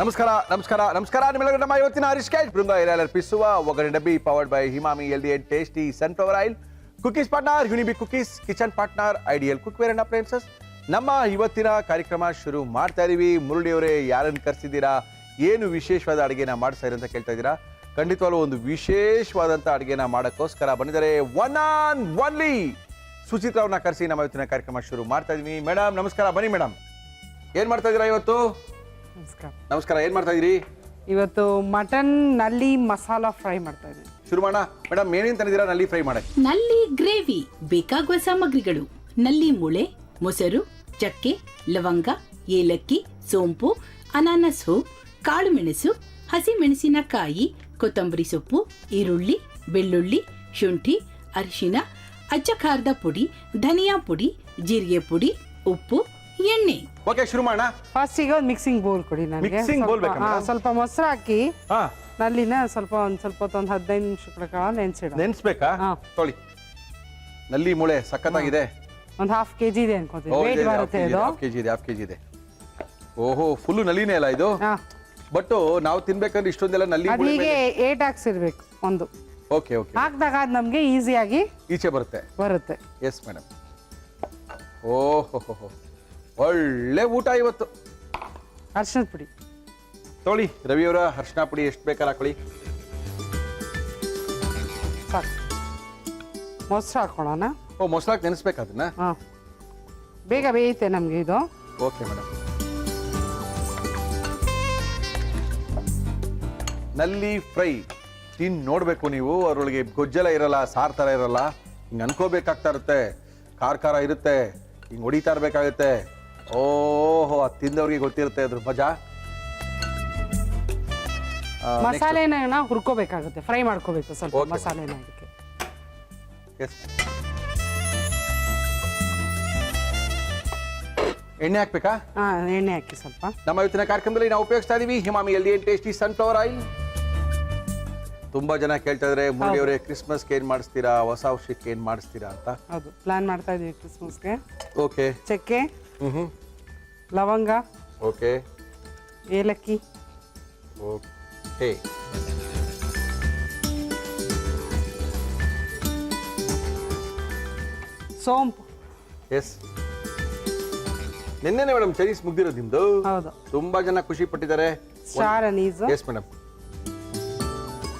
ನಮಸ್ಕಾರ ನಿಮ್ಮೆಲ್ಲರಿಗೂ ನಮ್ಮ ಇವತ್ತಿನ ಹರೀಶ್ ಕ್ಯಾಚ್ ಬೃಂದ ಏರಿಯಾಲ್ ಅರ್ಪಿಸುವ Oggarane Dabbi powered by Emami healthy and tasty sunflower oil cookies partner Unibic cookies kitchen partner ideal cookware and appliances. ನಮ್ಮ ಇವತ್ತಿನ ಕಾರ್ಯಕ್ರಮ ಶುರು ಮಾಡ್ತಾ ಇದೀವಿ. ಮುರಳಿಯವರೇ, ಯಾರನ್ನು ಕರೆಸಿದ್ದೀರಾ, ಏನು ವಿಶೇಷವಾದ ಅಡುಗೆನ ಮಾಡಿಸ್ತಾ ಅಂತ ಕೇಳ್ತಾ ಇದ್ದೀರಾ. ಖಂಡಿತವಾಗ್ಲೂ ಒಂದು ವಿಶೇಷವಾದಂಥ ಅಡುಗೆನ ಮಾಡೋಕ್ಕೋಸ್ಕರ ಬಂದಿದ್ದಾರೆ ಒನ್ ಆನ್ ಒನ್ಲಿ ಸುಚಿತ್ರಾ ಅವ್ರನ್ನ ಕರೆಸಿ ನಮ್ಮ ಇವತ್ತಿನ ಕಾರ್ಯಕ್ರಮ ಶುರು ಮಾಡ್ತಾ ಇದೀವಿ. ಮೇಡಮ್ ನಮಸ್ಕಾರ, ಬನ್ನಿ ಮೇಡಮ್. ಏನ್ ಮಾಡ್ತಾ ಇದ್ದೀರಾ ಇವತ್ತು? ನಮಸ್ಕಾರ, ಏನ್ ಮಾಡ್ತಾ ಇದೀರಿ ಇವತ್ತು? ಮಟನ್ ನಲ್ಲಿ ಮಸಾಲಾ ಫ್ರೈ ಮಾಡ್ತಾ ಇದ್ದೀನಿ. ಶುರು ಮಾಡೋಣ ಮೇಡಮ್. ಏನೇನು ತಂದಿದ್ದೀರಾ ನಲ್ಲಿ ಫ್ರೈ ಮಾಡಕ್ಕೆ? ನಲ್ಲಿ ಗ್ರೇವಿ ಬೇಕಾಗುವ ಸಾಮಗ್ರಿಗಳು: ನಲ್ಲಿ ಮೂಳೆ, ಮೊಸರು, ಚಕ್ಕೆ, ಲವಂಗ, ಏಲಕ್ಕಿ, ಸೋಂಪು, ಅನಾನಸು, ಕಾಳು ಮೆಣಸು, ಹಸಿ ಮೆಣಸಿನಕಾಯಿ, ಕೊತ್ತಂಬರಿ ಸೊಪ್ಪು, ಈರುಳ್ಳಿ, ಬೆಳ್ಳುಳ್ಳಿ, ಶುಂಠಿ, ಅರಿಶಿನ, ಅಚ್ಚ ಖಾರದ ಪುಡಿ, ಧನಿಯಾ ಪುಡಿ, ಜೀರಿಗೆ ಪುಡಿ, ಉಪ್ಪು, ಎಣ್ಣೆ. ಓಕೆ, ಶುರು ಮಾಡೋಣ. ಫಸ್ಟ್ ಈಗ ಒಂದು ಮಿಕ್ಸಿಂಗ್ ಬೌಲ್ ಕೊಡಿ ನನಗೆ. ಮಿಕ್ಸಿಂಗ್ ಬೌಲ್ ಬೇಕಾ? ಸ್ವಲ್ಪ ಮೊಸರು ಹಾಕಿ ನಲ್ಲಿನ ಸ್ವಲ್ಪ ಒಂದು 15 ನಿಮಿಷಗಳ ಕಾಲ ನೆನ್ಸ್ಬೇಕಾ? ತೊಳಿ. ನಲ್ಲಿ ಮೂಳೆ ಸಖತ್ತಾಗಿದೆ. ಒಂದು ½ kg ಇದೆ ಅನ್ಕೋತೀನಿ. ವೇಟ್ ಬರುತ್ತೆ ಇದು. ಹಾಫ್ ಕೆಜಿ ಇದೆ. ಓಹೋ, ಫುಲ್ ನಲ್ಲಿನೇ ಅಲ್ಲ ಇದು. ಬಟ್ ನಾವು ತಿನ್ಬೇಕಂದ್ರೆ ಇಷ್ಟೊಂದೆಲ್ಲ ನಲ್ಲಿ ಮೂಳೆ ಹೀಗೆ 8 ಹಾಕ್ಸಿರ್ಬೇಕು ಒಂದು. Okay okay. ಹಾಕಿದಾಗ ಅದು ನಮಗೆ ಈಸಿಯಾಗಿ ಈಚೆ ಬರುತ್ತೆ. Yes madam. ಓಹೋ, ಒಳ್ಳೆ ಊಟ ಇವತ್ತು. ಅರಿಶಿಣದ ಪುಡಿ ತೊಳಿ. ರವಿಯವರ ಅರಿಶಿನ ಪುಡಿ ಎಷ್ಟು ಬೇಕಾದ್ರೆ ಹಾಕೊಳ್ಳಿ. ಸಾಕು. ಮೊಸರು ಹಾಕೊಳ್ಳೋಣ. ಮೊಸರು ಹಾಕಿ ನೆನೆಸ್ಬೇಕು ಅದನ್ನ. ಬೇಗ ಬೇಯುತ್ತೆ ನಮಗೆ ಇದು. Okay madam. ನಲ್ಲಿ ಫ್ರೈ ನೋಡ್ಬೇಕು ನೀವು. ಅದರೊಳಗೆ ಗೊಜ್ಜೆಲ್ಲ ಇರಲ್ಲ, ಸಾರ್ ಥರ ಇರಲ್ಲ. ಹಿಂಗೆ ಅನ್ಕೋಬೇಕಾಗ್ತಾ ಇರುತ್ತೆ. ಖಾರ ಇರುತ್ತೆ, ಹಿಂಗೆ ಹೊಡಿತಾ ಇರ್ಬೇಕಾಗುತ್ತೆ. ಓಹೋ, ಅದು ತಿಂದವ್ರಿಗೆ ಗೊತ್ತಿರುತ್ತೆ ಅದ್ರ ಮಜಾ. ಮಸಾಲೆನ ಹುರ್ಕೋಬೇಕಾಗುತ್ತೆ, ಫ್ರೈ ಮಾಡ್ಕೋಬೇಕು ಸ್ವಲ್ಪ ಮಸಾಲೆನ. ಅದಕ್ಕೆ ಎಣ್ಣೆ ಹಾಕ್ಬೇಕಾ? ಎಣ್ಣೆ ಹಾಕಿ ಸ್ವಲ್ಪ. ನಮ್ಮ ಇವತ್ತಿನ ಕಾರ್ಯಕ್ರಮದಲ್ಲಿ ನಾವು ಉಪಯೋಗಿಸ್ತಾ ಇದೀವಿ ಹಿಮಾಮಿ healthy and tasty sunflower oil. ತುಂಬಾ ಜನ ಕೇಳ್ತಾ ಇದ್ರೆ, ಮುರಳಿಯವರೇ ಕ್ರಿಸ್ಮಸ್ಗೆ ಏನ್ ಮಾಡಿಸ್ತೀರಾ, ಹೊಸ ವರ್ಷಕ್ಕೆ ಏನ್ ಮಾಡಿಸ್ತೀರಾ ಅಂತ. ಹೌದು, ಪ್ಲಾನ್ ಮಾಡ್ತಾ ಇದೀವಿ ಕ್ರಿಸ್ಮಸ್ಗೆ. ಓಕೆ. ಚಕ್ಕೆ, ಲವಂಗ, ಓಕೆ, ಏಲಕ್ಕಿ, ಓಕೆ, ಸೋಂಪು. ಎಸ್. ನಿನ್ನೆ ಮೇಡಮ್ ಚೈನೀಸ್ ಮುಗ್ದಿರೋದು ನಿಮ್ದು. ಹೌದು, ತುಂಬಾ ಜನ ಖುಷಿ ಪಟ್ಟಿದ್ದಾರೆ. Star anise. Yes madam.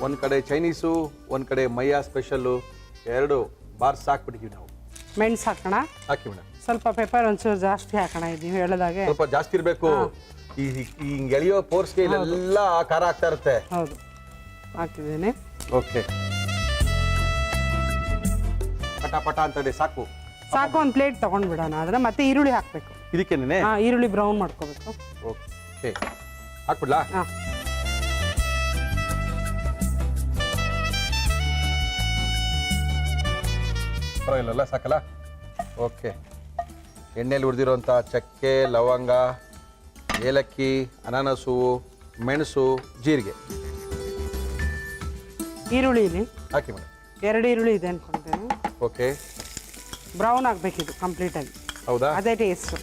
ಒಂದ್ ಕಡೆ ಚೈನೀಸು, ಒಂದ್ ಕಡೆ ಮಯ್ಯ ಸ್ಪೆಷಲ್, ಎರಡು ಬಾರ್ಸ್ ಹಾಕ್ಬಿಟ್ಟಿದೀವಿ ನಾವು. ಮೆಣಸು ಹಾಕೋಣ. ಹಾಕಿ ಮೇಡಮ್. ಸ್ವಲ್ಪ ಪೆಪ್ಪರ್ ಒಂಚೂರು ಜಾಸ್ತಿ ಹಾಕೋಣ. ಇದೀವಿ ಹೇಳದಾಗೆ ಸ್ವಲ್ಪ ಜಾಸ್ತಿ ಇರಬೇಕು. ಈ ಎಳೆಯೋ ಪೋರ್ಸ್ಗೆ ಇಲ್ಲೆಲ್ಲ ಖಾರ ಆಗ್ತಾ ಇರುತ್ತೆ. ಹೌದು, ಹಾಕಿದ್ದೀನಿ. ಓಕೆ. ಪಟ ಅಂತದೆ. ಸಾಕು. ಒಂದು ಪ್ಲೇಟ್ ತಗೊಂಡ್ ಬಿಡೋಣ. ಅದನ್ನ ಮತ್ತೆ ಈರುಳ್ಳಿ ಹಾಕ್ಬೇಕು. ಇದಕ್ಕೇನೆ ಈರುಳ್ಳಿ ಬ್ರೌನ್ ಮಾಡ್ಕೋಬೇಕು. ಓಕೆ, ಹಾಕ್ಬಿಡ್ಲಾ? ಪರವಾಗಿಲ್ಲ, ಸಾಕಲ್ಲ? ಓಕೆ. ಎಣ್ಣೆಲಿ ಹುರಿದಿರೋಂಥ ಚಕ್ಕೆ, ಲವಂಗ, ಏಲಕ್ಕಿ, ಅನಾನಸು, ಮೆಣಸು, ಜೀರಿಗೆ. ಈರುಳ್ಳಿ ಹಾಕಿ ಮೇಡಮ್. 2 ಈರುಳ್ಳಿ ಇದೆ ಅನ್ಕೊಂತೇನೆ. ಓಕೆ. ಬ್ರೌನ್ ಆಗ್ಬೇಕಿದು ಕಂಪ್ಲೀಟ್ ಆಗಿ. ಹೌದಾ? ಅದೇ ಟೇಸ್ಟ್.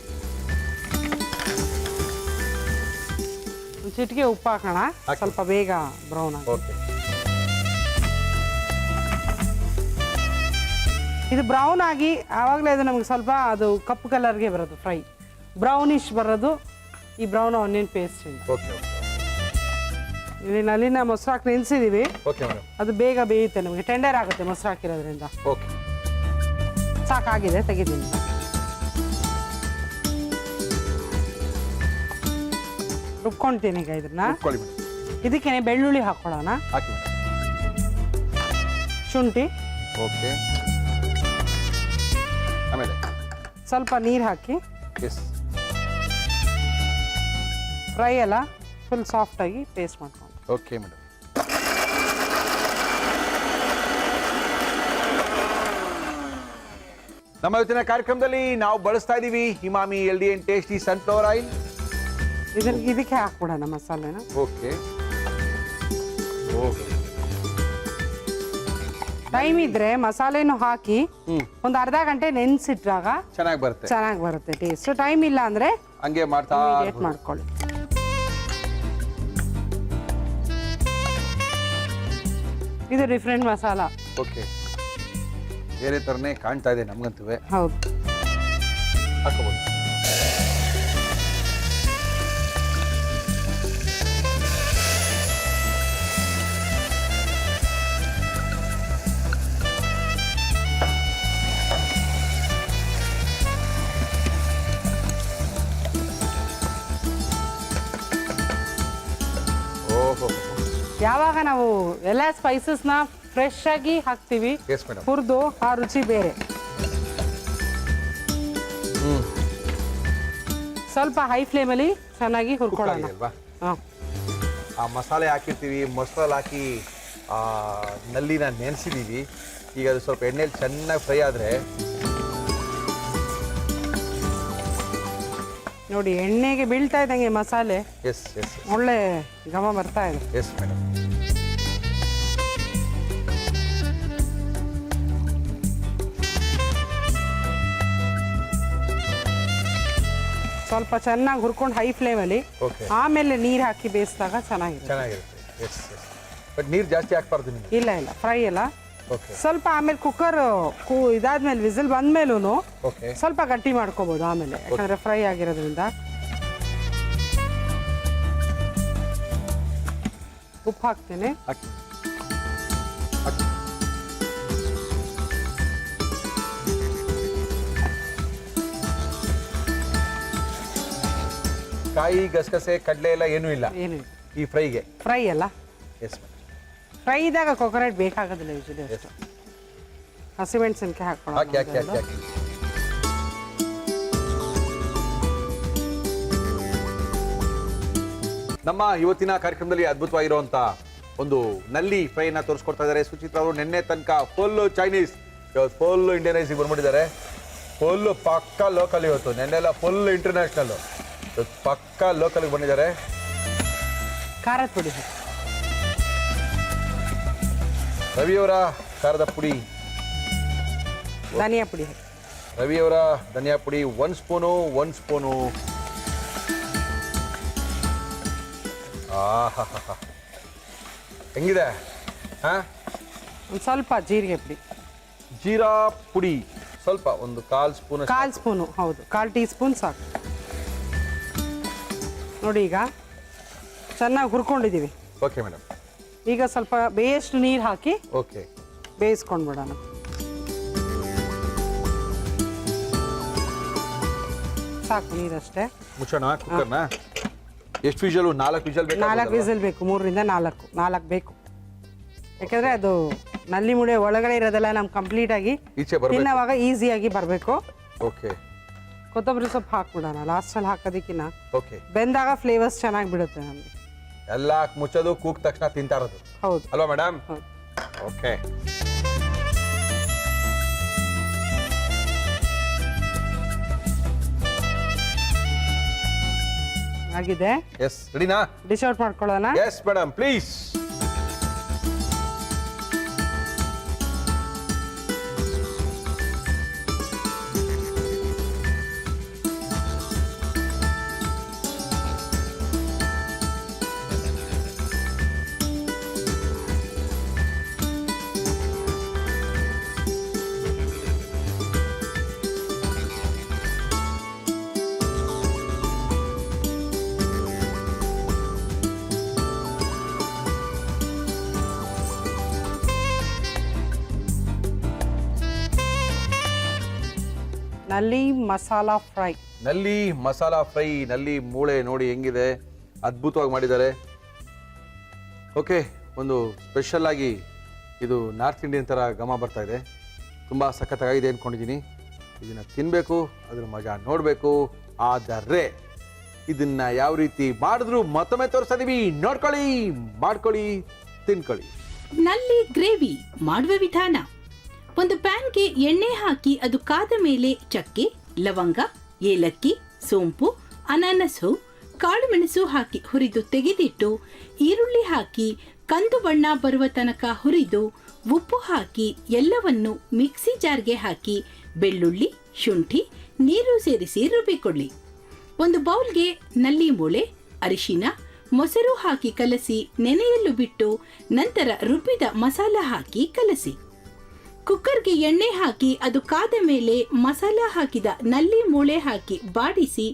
ಒಂದು ಚಿಟಿಕೆ ಉಪ್ಪು ಹಾಕೋಣ, ಸ್ವಲ್ಪ ಬೇಗ ಬ್ರೌನ್ ಆಗಿ. ಓಕೆ. ಇದು ಬ್ರೌನ್ ಆಗಿ ಆವಾಗಲೇ ಅದು ನಮಗೆ ಸ್ವಲ್ಪ ಅದು ಕಪ್ಪು ಕಲರ್ಗೆ ಬರೋದು. ಫ್ರೈ ಬ್ರೌನಿಶ್ ಬರೋದು ಈ brown onion paste. Okay okay. ಇಲ್ಲಿ ನಲ್ಲಿನ ಮೊಸರು ಹಾಕಿ ನೆನೆಸಿದೀವಿ. Okay madam. ಅದು ಬೇಗ ಬೇಯುತ್ತೆ, ನಮಗೆ ಟೆಂಡರ್ ಆಗುತ್ತೆ ಮೊಸರು ಹಾಕಿರೋದ್ರಿಂದ. ಓಕೆ, ಸಾಕಾಗಿದೆ, ತೆಗಿದ್ದೀನಿ. ರುಬ್ಕೊಂತೀನಿ ಈಗ ಇದನ್ನ. ಇದಕ್ಕೆ ಬೆಳ್ಳುಳ್ಳಿ ಹಾಕೊಳ್ಳೋಣ. ಹಾಕಿ ಮೇಡಮ್. ಶುಂಠಿ. ಓಕೆ. ಆಮೇಲೆ ಸ್ವಲ್ಪ ನೀರು ಹಾಕಿ. ಎಸ್. ಫ್ರೈ ಎಲ್ಲ ಫುಲ್ ಸಾಫ್ಟಾಗಿ ಪೇಸ್ಟ್ ಮಾಡ್ಕೊಂಡು. Okay madam. ನಮ್ಮ ಇವತ್ತಿನ ಕಾರ್ಯಕ್ರಮದಲ್ಲಿ ನಾವು ಬಳಸ್ತಾ ಇದೀವಿ ಹಿಮಾಮಿ healthy and tasty sunflower oil. ಇದಕ್ಕೆ ಹಾಕ್ಬಿಡೋಣ ಮಸಾಲೆನ. ಓಕೆ. ಓಕೆ. ಟೈಮ್ ಇದ್ರೆ ಮಸಾಲೆನೂ ಹಾಕಿ ಒಂದು ಅರ್ಧ ಗಂಟೆ ನೆನೆಸಿಟ್ರಾಗ ಚೆನ್ನಾಗಿ ಬರುತ್ತೆ ಟೇಸ್ಟ್. ಟೈಮ್ ಇಲ್ಲ ಅಂದ್ರೆ ಹಂಗೆ ಮಾಡ್ತಾ ಮಾಡ್ಕೊಳ್ಳಿ. ಇದು ಡಿಫ್ರೆಂಟ್ ಮಸಾಲ. ಓಕೆ, ಬೇರೆ ಥರನೇ ಕಾಣ್ತಾ ಇದೆ ನಮಗಂತೂ. ಹೌದು. ಹಾಕೋಬೋದು. ಓಹೋ, ಯಾವಾಗ ನಾವು ಎಲ್ಲ ಸ್ಪೈಸಸ್ನ ಫ್ರೆಶ್ ಆಗಿ ಹಾಕ್ತೀವಿ, ಎಸ್ ಮೇಡಮ್, ಹುರಿದು ಆ ರುಚಿ ಬೇರೆ. ಸ್ವಲ್ಪ ಹೈ ಫ್ಲೇಮಲ್ಲಿ ಚೆನ್ನಾಗಿ ಹುರ್ಕೊಳ್ಳೋಣ ಅಲ್ವಾ? ಹಾಂ. ಆ ಮಸಾಲೆ ಹಾಕಿರ್ತೀವಿ, ಮೊಸರಲ್ಲಿ ಹಾಕಿ ಆ ನಲ್ಲಿನ ನೆನೆಸಿದ್ದೀವಿ. ಈಗ ಅದು ಸ್ವಲ್ಪ ಎಣ್ಣೆಲಿ ಚೆನ್ನಾಗಿ ಫ್ರೈ ಆದರೆ ನೋಡಿ, ಎಣ್ಣೆಗೆ ಬೀಳ್ತಾ ಇದ್ದಂಗೆ ಮಸಾಲೆ ಎಸ್ ಎಸ್ ಒಳ್ಳೆ ಘಮ ಬರ್ತಾ ಇದೆ. Yes madam. ಸ್ವಲ್ಪ ಚೆನ್ನಾಗಿ ಹುರ್ಕೊಂಡು ಹೈ ಫ್ಲೇಮಲ್ಲಿ, ಓಕೆ, ಆಮೇಲೆ ನೀರು ಹಾಕಿ ಬೇಯಿಸಿದಾಗ ಚೆನ್ನಾಗಿರುತ್ತೆ. ಚೆನ್ನಾಗಿರುತ್ತೆ. ಎಸ್ ಎಸ್, ಬಟ್ ನೀರು ಜಾಸ್ತಿ ಹಾಕ್ಬಾರ್ದು ನಿಮಗೆ. ಇಲ್ಲ ಇಲ್ಲ, ಫ್ರೈ ಎಲ್ಲ ಓಕೆ ಸ್ವಲ್ಪ ಆಮೇಲೆ ಕುಕ್ಕರ್ ಇದಾದ್ಮೇಲೆ ವಿಸಿಲ್ ಬಂದ್ಮೇಲೂ ಓಕೆ, ಸ್ವಲ್ಪ ಗಟ್ಟಿ ಮಾಡ್ಕೋಬಹುದು ಆಮೇಲೆ, ಯಾಕಂದ್ರೆ ಫ್ರೈ ಆಗಿರೋದ್ರಿಂದ. ಉಪ್ಪು ಹಾಕ್ತೇನೆ. ಹಾಕಿ. ಕಾಯಿ, ಗಸಗಸೆ, ಕಡಲೆ ಎಲ್ಲ ಏನೂ ಇಲ್ಲ ಏನು ಈ ಫ್ರೈಗೆ. ಫ್ರೈ ಅಲ್ಲ, ಎಸ್ ಮೇಡಮ್. ಫ್ರೈ ಇದ್ದಾಗ ಕೊಕೊನಟ್ ಬೇಕಾಗೋದಿಲ್ಲ ಯೂಶಲಿ. ಅಷ್ಟು ಹಸಿಮೆಣಸಿನ್ಕಾಯಿ ಹಾಕಿ ಹಾಕಿ ಹಾಕಿ ಹಾಕೊಳ್ಳೋದು. ಹಾಕಿ. ನಮ್ಮ ಇವತ್ತಿನ ಕಾರ್ಯಕ್ರಮದಲ್ಲಿ ಅದ್ಭುತವಾಗಿರುವಂತ ಒಂದು ನಲ್ಲಿ ಫ್ರೈನ ತೋರಿಸ್ಕೊಡ್ತಾ ಇದ್ದಾರೆ ಸುಚಿತ್ರಾ ಅವರು. ನಿನ್ನೆ ತನಕ ಫುಲ್ ಚೈನೀಸ್, ಇವತ್ತು ಫುಲ್ ಇಂಡಿಯನೈಸಿಗೆ ಬಂದ್ಬಿಟ್ಟಿದ್ದಾರೆ. ಫುಲ್ ಪಕ್ಕಾ ಲೋಕಲ್ ಇವತ್ತು. ನೆನ್ನೆಲ್ಲ ಫುಲ್ ಇಂಟರ್ನ್ಯಾಷನಲ್, ಇವತ್ತು ಪಕ್ಕಾ ಲೋಕಲ್ಗೆ ಬಂದಿದ್ದಾರೆ. ಖಾರದ ಪುಡಿ, ರವಿಯವರ ಖಾರದ ಪುಡಿ, ಧನಿಯಾ ಪುಡಿ, ರವಿಯವರ ಧನಿಯಾ ಪುಡಿ 1 ಸ್ಪೂನು. 1 ಸ್ಪೂನು. ಆಹಾ, ಹೆಂಗಿದೆ? ಹಾಂ, ಒಂದು ಸ್ವಲ್ಪ ಜೀರಿಗೆ ಪುಡಿ, ಜೀರಾ ಪುಡಿ ಸ್ವಲ್ಪ, ಒಂದು 1/4 ಸ್ಪೂನ್. 1/4 ಸ್ಪೂನು, ಹೌದು, 1/4 ಟೀ ಸ್ಪೂನ್ ಸಾಕು. ನೋಡಿ, ಈಗ ಚೆನ್ನಾಗಿ ಹುರ್ಕೊಂಡಿದ್ದೀವಿ. Okay madam. ಈಗ ಸ್ವಲ್ಪ ಬೇಯಷ್ಟು ನೀರು ಹಾಕಿ ಓಕೆ, ಬೇಯಿಸ್ಕೊಂಡ್ಬಿಡೋಣ. ಸಾಕು ನೀರಷ್ಟೇ. ಮುಚ್ಚೋಣ ಕುಕ್ಕರ್ನ. ಎಷ್ಟು ವಿಷಲು? 4 ವಿಷಲ್ ಬೇಕು. 4 ವಿಸಿಲ್ ಬೇಕು, 3 ರಿಂದ 4 ಬೇಕು. ಯಾಕಂದ್ರೆ ಅದು ನಲ್ಲಿ ಮುಡೆ ಒಳಗಡೆ ಇರೋದೆಲ್ಲ ನಮ್ ಕಂಪ್ಲೀಟ್ ಆಗಿ ಈಚೆ ಬರಬೇಕು. ತಿನ್ನೋವಾಗ ಈಸಿಯಾಗಿ ಬರಬೇಕು. ಓಕೆ, ಕೊತ್ತಂಬರಿ ಸೊಪ್ಪು ಹಾಕ್ಬಿಡೋಣ ಲಾಸ್ಟಲ್ಲಿ ಹಾಕೋದಕ್ಕಿನ್ನ. ಓಕೆ, ಬೆಂದಾಗ ಫ್ಲೇವರ್ಸ್ ಚೆನ್ನಾಗಿ ಬಿಡುತ್ತೆ ನಮಗೆ. ಎಲ್ಲ ಮುಚ್ಚೋದು, ಕೂಗ್ ತಕ್ಷಣ ತಿಂತಾ ಇರೋದು ಹೌದು ಅಲ್ವಾ ಮೇಡಮ್? ಹೌದು. ಓಕೆ, ಆಗಿದೆ. ಎಸ್, ರೆಡಿನಾ? ಡಿಶ್ ಔಟ್ ಮಾಡ್ಕೊಳ್ಳೋಣ. Yes madam, please. ನಲ್ಲಿ ಮಸಾಲಾ ಫ್ರೈ. ನಲ್ಲಿ ಮಸಾಲಾ ಫ್ರೈ, ನಲ್ಲಿ ಮೂಳೆ ನೋಡಿ ಹೆಂಗಿದೆ, ಅದ್ಭುತವಾಗಿ ಮಾಡಿದ್ದಾರೆ. ಓಕೆ, ಒಂದು ಸ್ಪೆಷಲ್ ಆಗಿ ಇದು ನಾರ್ತ್ ಇಂಡಿಯನ್ ಥರ ಘಮ ಬರ್ತಾ ಇದೆ. ತುಂಬ ಸಖತ್ತಾಗಿದೆ ಅಂದ್ಕೊಂಡಿದ್ದೀನಿ. ಇದನ್ನು ತಿನ್ನಬೇಕು, ಅದ್ರ ಮಜಾ ನೋಡಬೇಕು. ಆದರೆ ಇದನ್ನು ಯಾವ ರೀತಿ ಮಾಡಿದ್ರು ಮತ್ತೊಮ್ಮೆ ತೋರಿಸ್ತಾ ಇದೀವಿ. ನೋಡ್ಕೊಳ್ಳಿ, ಮಾಡ್ಕೊಳ್ಳಿ, ತಿನ್ಕೊಳ್ಳಿ. ನಲ್ಲಿ ಗ್ರೇವಿ ಮಾಡುವ ವಿಧಾನ: ಒಂದು ಪ್ಯಾನ್ಗೆ ಎಣ್ಣೆ ಹಾಕಿ ಅದು ಕಾದ ಮೇಲೆ ಚಕ್ಕೆ, ಲವಂಗ, ಏಲಕ್ಕಿ, ಸೋಂಪು, ಅನಾನಸು, ಕಾಳುಮೆಣಸು ಹಾಕಿ ಹುರಿದು ತೆಗೆದಿಟ್ಟು ಈರುಳ್ಳಿ ಹಾಕಿ ಕಂದು ಬಣ್ಣ ಬರುವ ತನಕ ಹುರಿದು ಉಪ್ಪು ಹಾಕಿ ಎಲ್ಲವನ್ನು ಮಿಕ್ಸಿ ಜಾರ್ಗೆ ಹಾಕಿ ಬೆಳ್ಳುಳ್ಳಿ, ಶುಂಠಿ, ನೀರು ಸೇರಿಸಿ ರುಬ್ಬಿಕೊಳ್ಳಿ. ಒಂದು ಬೌಲ್ಗೆ ನಲ್ಲಿ ಮೂಳೆ, ಅರಿಶಿನ, ಮೊಸರು ಹಾಕಿ ಕಲಸಿ ನೆನೆಯಲು ಬಿಟ್ಟು ನಂತರ ರುಬ್ಬಿದ ಮಸಾಲ ಹಾಕಿ ಕಲಸಿ. ಕುಕ್ಕರ್ಗೆ ಎಣ್ಣೆ ಹಾಕಿ ಅದು ಕಾದ ಮೇಲೆ ಮಸಾಲ ಹಾಕಿದ ನಲ್ಲಿ ಮೂಳೆ ಹಾಕಿ ಬಾಡಿಸಿ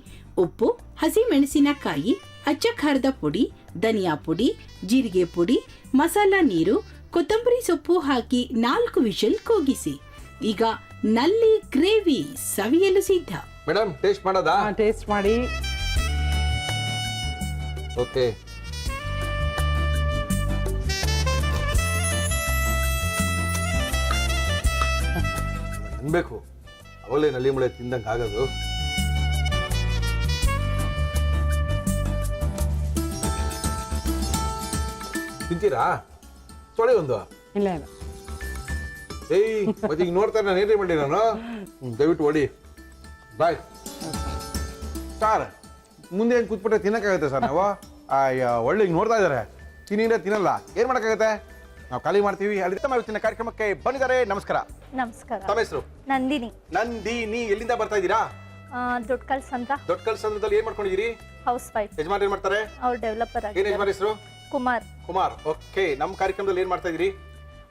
ಉಪ್ಪು, ಹಸಿಮೆಣಸಿನಕಾಯಿ, ಅಚ್ಚ ಖಾರದ ಪುಡಿ, ಧನಿಯಾ ಪುಡಿ, ಜೀರಿಗೆ ಪುಡಿ, ಮಸಾಲ ನೀರು, ಕೊತ್ತಂಬರಿ ಸೊಪ್ಪು ಹಾಕಿ 4 ವಿಷಲ್ ಕೂಗಿಸಿ. ಈಗ ನಲ್ಲಿ ಗ್ರೇವಿ ಸವಿಯಲು ಸಿದ್ಧ. ಮೇಡಮ್ ಟೇಸ್ಟ್ ಮಾಡೋದಾ? ಟೇಸ್ಟ್ ಮಾಡಿ. ಓಕೆ. ಅನ್ಬೇಕು ಅವಳೇ ನಲ್ಲಿ ಮುಳೆ ತಿಂದಂಗೆ ಆಗೋದು. ತಿಂತೀರಾ? ತೊಳೆ ಒಂದು. ಇಲ್ಲ ಇಲ್ಲ. ಏಯ್ ಮತ್ತೆ ಈಗ ನೋಡ್ತಾರೆ ನಾನು ಏನೇ ಮಾಡಿ ನಾನು. ದಯವಿಟ್ಟು ಹೊಡಿ. ಬಾಯ್ ಸರ್, ಮುಂದೆ ಏನು ಕೂತ್ಬಿಟ್ರೆ ತಿನ್ನಕ್ಕಾಗತ್ತೆ ಸರ್ ನಾವು? ಒಳ್ಳೆ ಈಗ ನೋಡ್ತಾ ಇದ್ದಾರೆ, ತಿನ್ನಲ್ಲ, ಏನು ಮಾಡೋಕ್ಕಾಗತ್ತೆ? ನಾವು ಖಾಲಿ ಮಾಡ್ತೀವಿ. ಅಲ್ಲಿ ಇವತ್ತಿನ ಕಾರ್ಯಕ್ರಮಕ್ಕೆ ಬಂದಿದ್ದಾರೆ. ನಮಸ್ಕಾರ. ನಮಸ್ಕಾರ. ತಮ್ಮ ಹೆಸರು? ನಂದಿನಿ. ನಂದಿನಿ, ಎಲ್ಲಿಂದ ಬರ್ತಾ ಇದ್ದೀರಾ? ದೊಡ್ಡ ಕಲ್ಸಂದ್ರ. ದೊಡ್ಡ ಕಲ್ಸಂದ್ರದಲ್ಲಿ ಏನ್ ಮಾಡ್ಕೊಂಡಿದ್ದೀರಿ? House wife. ಯಜಮಾನ್ ಏನ್ ಮಾಡ್ತಾರೆ? ಅವ್ರು ಡೆವಲಪರ್ ಏನ್ ಆಗಿದ್ದಾರೆ. ಯಜಮಾನ್ ಹೆಸರು? ಕುಮಾರ್. ಕುಮಾರ್. ಓಕೆ. ನಮ್ಮ ಕಾರ್ಯಕ್ರಮದಲ್ಲಿ ಏನ್ ಮಾಡ್ತಾ ಇದೀರಿ?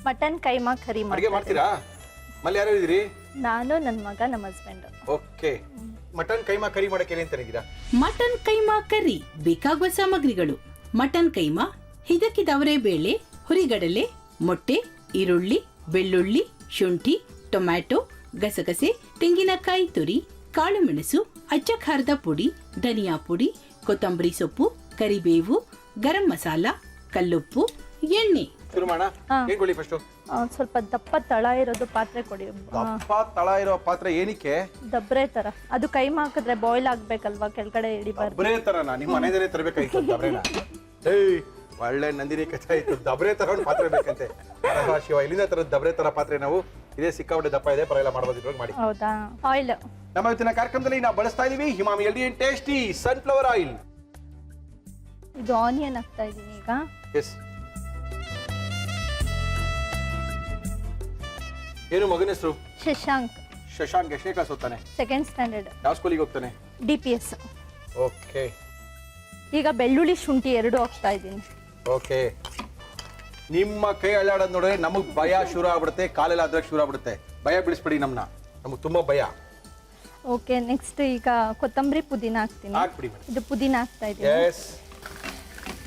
ಮಟನ್ ಕೈಮಾ ಕರಿ ಅಡಿಗೆ ಮಾಡ್ತೀರಾ? ಮಲ್ಲಿ ಯಾರು ಇದ್ದೀರಿ? ನಾನು, ನನ್ನ ಮಗ, ನಮ್ಮ ಹಸ್ಬೆಂಡ್. ಓಕೆ. ಮಟನ್ ಕೈಮಾ ಕರಿ ಮಾಡಕ್ಕೆ ಏನೇನ್ ತಂದಿದ್ದೀರಾ? ಮಟನ್ ಕೈಮಾ ಕರಿ ಬೇಕಾಗುವ ಸಾಮಗ್ರಿಗಳು: ಮಟನ್ ಕೈಮಾ, ಹಿದಕಿದವರೆ ಬೇಳೆ, ಹುರಿಗಡಲೆ, ಮೊಟ್ಟೆ, ಈರುಳ್ಳಿ, ಬೆಳ್ಳುಳ್ಳಿ, ಶುಂಠಿ, ಟೊಮ್ಯಾಟೊ, ಗಸಗಸೆ, ತೆಂಗಿನಕಾಯಿ ತುರಿ, ಕಾಳುಮೆಣಸು, ಅಚ್ಚ ಖಾರದ ಪುಡಿ, ಧನಿಯಾ ಪುಡಿ, ಕೊತ್ತಂಬರಿ ಸೊಪ್ಪು, ಕರಿಬೇವು, ಗರಂ ಮಸಾಲ, ಕಲ್ಲುಪ್ಪು, ಎಣ್ಣೆ. ಶುರು ಮಾಡೋಣ. ಏನ್ ಕೊಡಿ ಫಸ್ಟ್? ಸ್ವಲ್ಪ ದಪ್ಪ ತಳ ಇರೋದು ಪಾತ್ರೆ ಕೊಡಿ. ದಪ್ಪ ತಳ ಇರೋ ಪಾತ್ರೆ ಏನಕ್ಕೆ? ದಬ್ರೆ ತರ. ಅದು ಕೈಮಾ ಹಾಕಿದ್ರೆ ಬಾಯ್ಲ್ ಆಗ್ಬೇಕಲ್ವಾ, ಕೆಳಗಡೆ ಇಡಿಬಾರ್ದು. ದಬ್ರೆ ತರನಾ? ನಿಮ್ಮ ಮನೆಯಲ್ಲೇ ತರಬೇಕಾಯ್ತು ದಬ್ರೆನ? ಏಯ್ ಒಳ್ಳೆ ನಂದಿನಿ ಕಥೆ ಆಯ್ತು. ದಬ್ರೆ ತಗೊಂಡು ಪಾತ್ರೆ ಬೇಕಂತೆ. ಶಿವ, ಇಲ್ಲಿಂದ ತರದ ದಬ್ರೆ ತರ ಪಾತ್ರೆ ನಾವು. ಇದೇ ಸಿಕ್ಕಾಪಟ್ಟೆ ದಪ್ಪ ಇದೆ, ಪರವಾಗಿಲ್ಲ, ಮಾಡ್ಬೋದು. ಇದ್ರೊಳಗೆ ಮಾಡಿ. ಹೌದಾ? ಆಯಿಲ್. ನಮ್ಮ ಇವತ್ತಿನ ಕಾರ್ಯಕ್ರಮದಲ್ಲಿ ನಾವು ಬಳಸ್ತಾ ಇದೀವಿ Emami healthy and tasty sunflower oil. ಇದು ಆನಿಯನ್ ಹಾಕ್ತಾ ಇದೀನಿ ಈಗ. ಎಸ್. ಏನು ಮಗನ ಹೆಸರು? ಶಶಾಂಕ್. ಶಶಾಂಕ್ ಎಷ್ಟನೇ ಕ್ಲಾಸ್ ಓದ್ತಾನೆ? Second standard. ಯಾವ ಸ್ಕೂಲಿಗೆ ಹೋಗ್ತಾನೆ? DPS. ಓಕೆ. ಈಗ ಬೆಳ್ಳುಳ್ಳಿ, ಶುಂಠಿ 2 ಹಾಕ್ತಾ ಇದ್ದೀನಿ. ಓಕೆ. ನಿಮ್ಮ ಕೈ ಅಳ್ಳಾಡೋದು ನೋಡಿದ್ರೆ ನಮಗ್ ಭಯ ಶುರು ಆಗ್ಬಿಡುತ್ತೆ, ಕಾಲೆಲ್ಲ ಅದ್ರಾಗ ಶುರು ಆಗ್ಬಿಡುತ್ತೆ. ಭಯ ಬಿಡಿಸ್ಬಿಡಿ ನಮ್ನ, ನಮಗ್ ತುಂಬಾ ಭಯ. ಓಕೆ. ನೆಕ್ಸ್ಟ್ ಈಗ ಕೊತ್ತಂಬರಿ, ಪುದೀನ ಹಾಕ್ತೀನಿ. ಹಾಕ್ಬಿಡಿ. ಇದು ಪುದೀನ ಹಾಕ್ತಾ ಇದ್ದೀನಿ. ಎಸ್.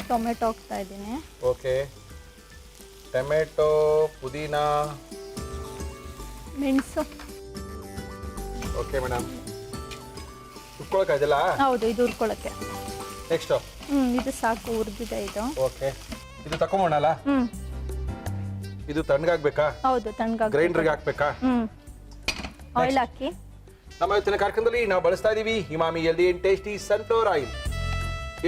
ಟೊಮೆಟೊ ಹಾಕ್ತಾ ಇದ್ದೀನಿ. ಓಕೆ. ಟೊಮೆಟೊ, ಪುದೀನ, ಮೆಣಸು. Okay madam. ಉಟ್ಕೊಳಕ ಇದೆಲ್ಲ? ಹೌದು, ಇದು ಹುರ್ಕೊಳ್ಳೋಕ್ಕೆ. ನೆಕ್ಸ್ಟ್. ಇದು ಸಾಕು, ಹುರಿದಿದೆ ಇದು. ಓಕೆ. ಇದು ತಕೊಂಬೋಣಲ್ಲ? ಇದು ತಣ್ಣಗಾಗ್ಬೇಕಾ? ಹೌದು, ತಣ್ಣಗಾಗಿ. ಗ್ರೈಂಡರ್ಗೆ ಹಾಕ್ಬೇಕಾ? ಆಯಿಲ್ ಹಾಕಿ. ನಮ್ಮ ಇವತ್ತಿನ ಕಾರ್ಯಕ್ರಮದಲ್ಲಿ ನಾವು ಬಳಸ್ತಾ ಇದೀವಿ Emami healthy and tasty sunflower oil.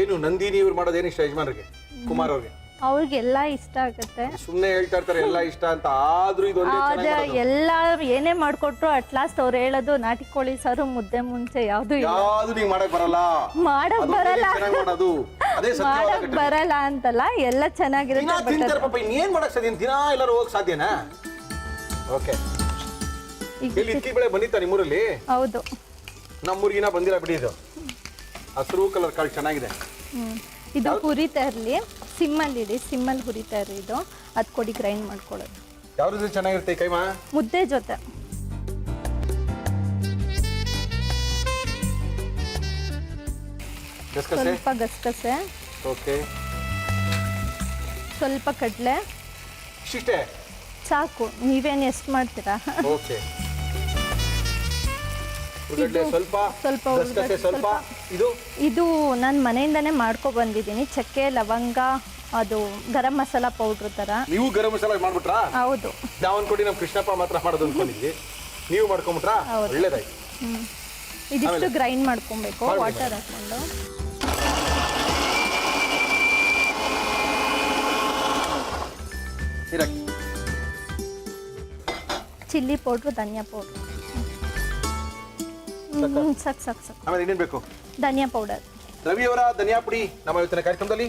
ಏನು ನಂದಿನಿ ಇವ್ರು ಮಾಡೋದು ಏನು ಇಷ್ಟ ಯಜಮಾನ್ರಿಗೆ? ಕುಮಾರ್ ಅವ್ರಿಗೆ ಅವ್ರಿಗೆಲ್ಲ ಇಷ್ಟ ಆಗುತ್ತೆ. ಸುಮ್ಮನೆ ಹೇಳ್ತಾ ಇರ್ತಾರೆ ಎಲ್ಲ ಇಷ್ಟ ಅಂತ, ಆದ್ರೂ ಇದೊಂದೇ ಅದೇ ಎಲ್ಲ ಏನೇ ಮಾಡ್ಕೊಟ್ರು ಅಟ್ ಲಾಸ್ಟ್ ಅವ್ರು ಹೇಳೋದು ನಾಟಿ ಕೋಳಿ ಸಾರು, ಮುದ್ದೆ, ಮುಂಚೆ ಯಾವ್ದು ನೀವ್ ಮಾಡಕ್ ಬರಲ್ಲ, ಮಾಡಕ್ ಬರಲ್ಲ, ಮಾಡೋದು ಅದೇ ಮಾಡಕ್ ಬರಲ್ಲ ಅಂತಲ್ಲ, ಎಲ್ಲ ಚೆನ್ನಾಗಿರುತ್ತೆ. ಪಾಪ ಇನ್ನೇನ್ ಮಾಡಕ್ ಸಾಧ್ಯ? ದಿನ ಎಲ್ಲರೂ ಹೋಗಕ್ ಸಾಧ್ಯನಾ? ಓಕೆ. ಇಲ್ಲಿ ಇಕ್ಕಿ ಬೆಳೆ ಬಂದಿತ್ತ ನಿಮ್ಮೂರಲ್ಲಿ? ಹೌದು, ನಮ್ಮೂರಿಗಿನ ಬಂದಿಲ್ಲ ಬಿಡಿ. ಇದು ಹಸಿರು ಕಲರ್ ಕಾಳು ಚೆನ್ನಾಗಿದೆ. ಇದು ಹುರಿತಾ ಇರ್ಲಿ, ಸಿಮ್ಮಲ್ಲಿ ಇಡಿ, ಸಿಮ್ಮಲ್ಲಿ ಹುರಿತಾ ಇರ್ಲಿ. ಇದು ಅದ್ ಕೊಡಿ, ಗ್ರೈಂಡ್ ಮಾಡ್ಕೊಳ್ಳೋದು. ಯಾವ ರೀತಿ ಚೆನ್ನಾಗಿರುತ್ತೆ ಕೈಮಾ? ಮುದ್ದೆ ಜೊತೆ. ಸ್ವಲ್ಪ ಗಸಗಸೆ. ಓಕೆ. ಸ್ವಲ್ಪ ಕಡಲೆ. ಇಷ್ಟೇ ಸಾಕು. ನೀವೇನು ಎಷ್ಟು ಮಾಡ್ತೀರಾ? ಓಕೆ. ಸ್ವಲ್ಪ ಸ್ವಲ್ಪ ಸ್ವಲ್ಪ. ಇದು ನಾನು ಮನೆಯಿಂದಾನೇ ಮಾಡ್ಕೊ ಬಂದಿದ್ದೀನಿ. ಚಕ್ಕೆ, ಲವಂಗ, ಅದು ಗರಂ ಮಸಾಲ ಪೌಡ್ರ್ ತರ. ನೀವು ಗರಂ ಮಸಾಲ ಮಾಡ್ಬಿಟ್ರಾ? ಹೌದು. ನಾವು ಅನ್ಕೊಂಡು ನಮ್ಮ ಕೃಷ್ಣಪ್ಪ ಮಾತ್ರ ಮಾಡೋದು ಅನ್ಕೊಂಡಿದ್ವಿ, ನೀವು ಮಾಡ್ಕೊಂಬಿಟ್ರಾ? ಒಳ್ಳೇದಾಯ್ತು. ಇದಿಷ್ಟು ಗ್ರೈಂಡ್ ಮಾಡ್ಕೊಬೇಕು, ವಾಟರ್ ಹಾಕೊಂಡು. ಚಿಲ್ಲಿ ಪೌಡ್ರು, ಧನಿಯಾ ಪೌಡ್ರು. ಸಾಕು. ಆಮೇಲೆ ಇನ್ನೇನು ಬೇಕು? ಧನಿಯಾ ಪೌಡರ್. ರವಿಯವರ ಧನಿಯಾ ಪುಡಿ ನಮ್ಮ ಇವತ್ತಿನ ಕಾರ್ಯಕ್ರಮದಲ್ಲಿ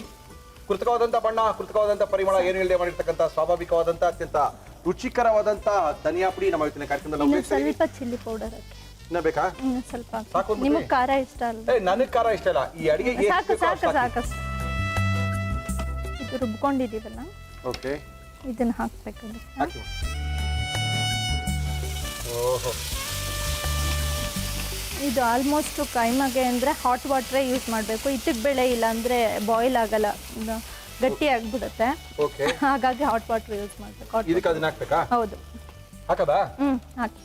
ಕೃತಕವಾದಂಥ ಬಣ್ಣ, ಕೃತಕವಾದಂಥ ಪರಿಮಳ, ಏನು ಇಲ್ಲದೆ ಮಾಡಿರ್ತಕ್ಕಂಥ ಸ್ವಾಭಾವಿಕವಾದಂಥ ಅತ್ಯಂತ ರುಚಿಕರವಾದಂಥ ಧನಿಯಾ ಪುಡಿ ನಮ್ಮ ಇವತ್ತಿನ ಕಾರ್ಯಕ್ರಮದಲ್ಲಿ. ಸ್ವಲ್ಪ ಚಿಲ್ಲಿ ಪೌಡರ್ ಹಾಕಿ. ಇನ್ನ ಬೇಕಾ? ಸ್ವಲ್ಪ. ನಿಮಗೆ ಖಾರ ಇಷ್ಟ ಅಲ್ಲ? ನನಗೆ ಖಾರ ಇಷ್ಟ ಇಲ್ಲ. ಈ ಅಡಿಗೆಗೆ ಸಾಕು. ರುಬ್ಕೊಂಡಿದ್ದೀವಲ್ಲ ಓಕೆ, ಇದನ್ನ ಹಾಕ್ಬೇಕು. ಹಾಕಿ. ಓಹೋ, ಇದು ಆಲ್ಮೋಸ್ಟ್ ಕೈಮಗೆ ಅಂದರೆ ಹಾಟ್ ವಾಟ್ರೇ ಯೂಸ್ ಮಾಡಬೇಕು. ಇತ್ತಿಗೆ ಬೇಳೆ ಇಲ್ಲ ಅಂದರೆ ಬಾಯ್ಲ್ ಆಗಲ್ಲ, ಗಟ್ಟಿ ಆಗಿಬಿಡುತ್ತೆ. ಓಕೆ, ಹಾಗಾಗಿ ಹಾಟ್ ವಾಟರ್ ಯೂಸ್ ಮಾಡಬೇಕು. ಇದಕ್ಕೆ ಅದನ್ನ ಹಾಕ್ಬೇಕಾ? ಹೌದು. ಹಾಕದಾ? ಹಾಕಿ.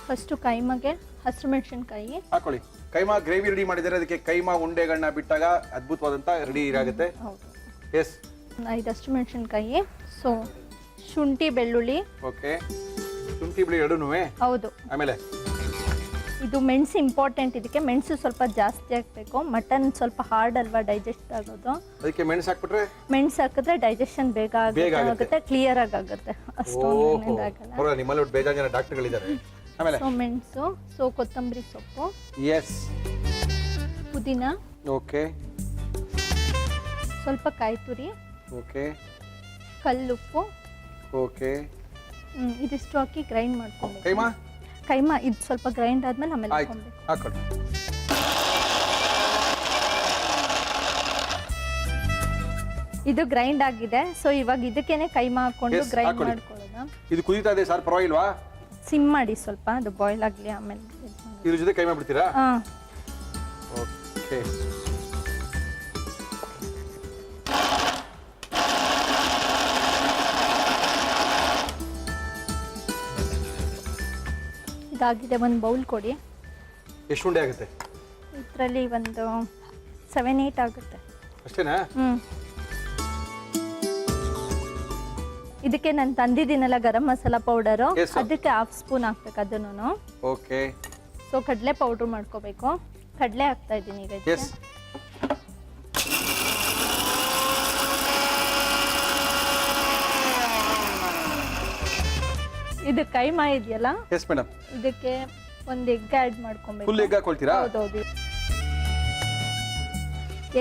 ಫಸ್ಟು ಕೈಮಗೆ ಹಸಿರು ಮೆಣಸಿನ್ಕಾಯಿ ಹಾಕೊಳ್ಳಿ. ಕೈಮಾ ಗ್ರೇವಿ ರೆಡಿ ಮಾಡಿದರೆ ಅದಕ್ಕೆ ಕೈಮಾ ಉಂಡೆಗಳನ್ನ ಬಿಟ್ಟಾಗ ಅದ್ಭುತವಾದಂತ ರೆಡಿ ಆಗುತ್ತೆ. ಹೌದು. ಎಸ್, 5 ಹಸಿರು ಮೆಣಸಿನ್ಕಾಯಿ. ಸೊ ಶುಂಠಿ ಬೆಳ್ಳುಳ್ಳಿ. ಓಕೆ, ಶುಂಠಿ ಬೆಳ್ಳುಳ್ಳಿ ಎರಡೂನುವೆ. ಹೌದು. ಆಮೇಲೆ ಇದು ಮೆಣಸು ಇಂಪಾರ್ಟೆಂಟ್. ಇದಕ್ಕೆ ಮೆಣಸು ಸ್ವಲ್ಪ ಜಾಸ್ತಿ ಹಾಕಬೇಕು. ಮಟನ್ ಸ್ವಲ್ಪ ಹಾರ್ಡ್ ಅಲ್ವಾ ಡೈಜೆಸ್ಟ್ ಆಗೋದು. ಅದಕ್ಕೆ ಮೆಣಸು ಹಾಕ್ಬಿಟ್ರೆ ಮೆಣಸು ಹಾಕಿದ್ರೆ ಡೈಜೆಷನ್ ಬೇಗ ಆಗುತ್ತೆ, ಕ್ಲಿಯರ್ ಆಗುತ್ತೆ. ಅಷ್ಟೊಂದು ಆಗಲ್ಲ. ನಿಮ್ಮಲ್ಲಿ ಬೇಜಾನ್ ಜನ ಡಾಕ್ಟರ್ಗಳಿದ್ದಾರೆ. ಆಮೇಲೆ ಸೊ ಮೆಣಸು, ಸೊ ಕೊತ್ತಂಬರಿ ಸೊಪ್ಪು, ಎಸ್, ಪುದೀನ, ಓಕೆ, ಸ್ವಲ್ಪ ಕಾಯಿ ತುರಿ, ಓಕೆ, ಕಲ್ಲುಪ್ಪು, ಓಕೆ, ಇದಿಷ್ಟು ಹಾಕಿ ಗ್ರೈಂಡ್ ಮಾಡ್ಕೊಂಡು. ಕೈಮಾ ಇದು ಸ್ವಲ್ಪ ಗ್ರೈಂಡ್ ಆದ್ಮೇಲೆ ಆಮೇಲೆ ಆಯ್ತು, ಹಾಕೊಳ್ಳಿ. ಇದು ಗ್ರೈಂಡ್ ಆಗಿದೆ. ಸೊ ಇವಾಗ ಇದಕ್ಕೇನೆ ಕೈಮಾ ಹಾಕೊಂಡು Yes, ಗ್ರೈಂಡ್ ಹಾಕೊಳ್ಳಿ. ಮಾಡ್ಕೊಳ್ಳೋಣ. ಇದು ಕುದೀತಾ ಇದೆ ಸರ್, ಪರವಾಗಿಲ್ವಾ? ಸಿಮ್ ಮಾಡಿ ಸ್ವಲ್ಪ, ಅದು ಬಾಯ್ಲ್ ಆಗಲಿ, ಆಮೇಲೆ ಇದ್ರ ಜೊತೆ ಕೈಮಾ ಬಿಡ್ತೀರಾ? ಹಾಂ. ಓಕೆ, ಇದಾಗಿದೆ. ಒಂದು ಬೌಲ್ ಕೊಡಿ. ಎಷ್ಟು ಉಂಡೆ ಆಗುತ್ತೆ? ಇದರಲ್ಲಿ ಒಂದು 7-8 ಆಗುತ್ತೆ. ಅಷ್ಟೇನಾ? ಇದಕ್ಕೆ ನಾನು ತಂದಿದ್ದೀನಲ್ಲ garam masala powder, Yes, sir. ಅದಕ್ಕೆ 1/2 ಸ್ಪೂನ್ ಹಾಕ್ಬೇಕು ಅದನ್ನು. ಓಕೆ, ಸೊ ಕಡಲೆ ಪೌಡ್ರ್ ಮಾಡ್ಕೋಬೇಕು. ಕಡಲೆ ಹಾಕ್ತಾ ಇದ್ದೀನಿ ಈಗ ಇದಕ್ಕೆ. ಎಸ್, ಇದು ಕೈಮಾ ಇದೆಯಲ್ಲ, ಎಸ್ ಮೇಡಮ್. ಇದಕ್ಕೆ ಒಂದು ಎಗ್ ಆ್ಯಡ್ ಮಾಡ್ಕೊಬೇಕು. ಫುಲ್ ಎಗ್ ಹಾಕೊಳ್ತೀರಾ? ಹೌದೌದು.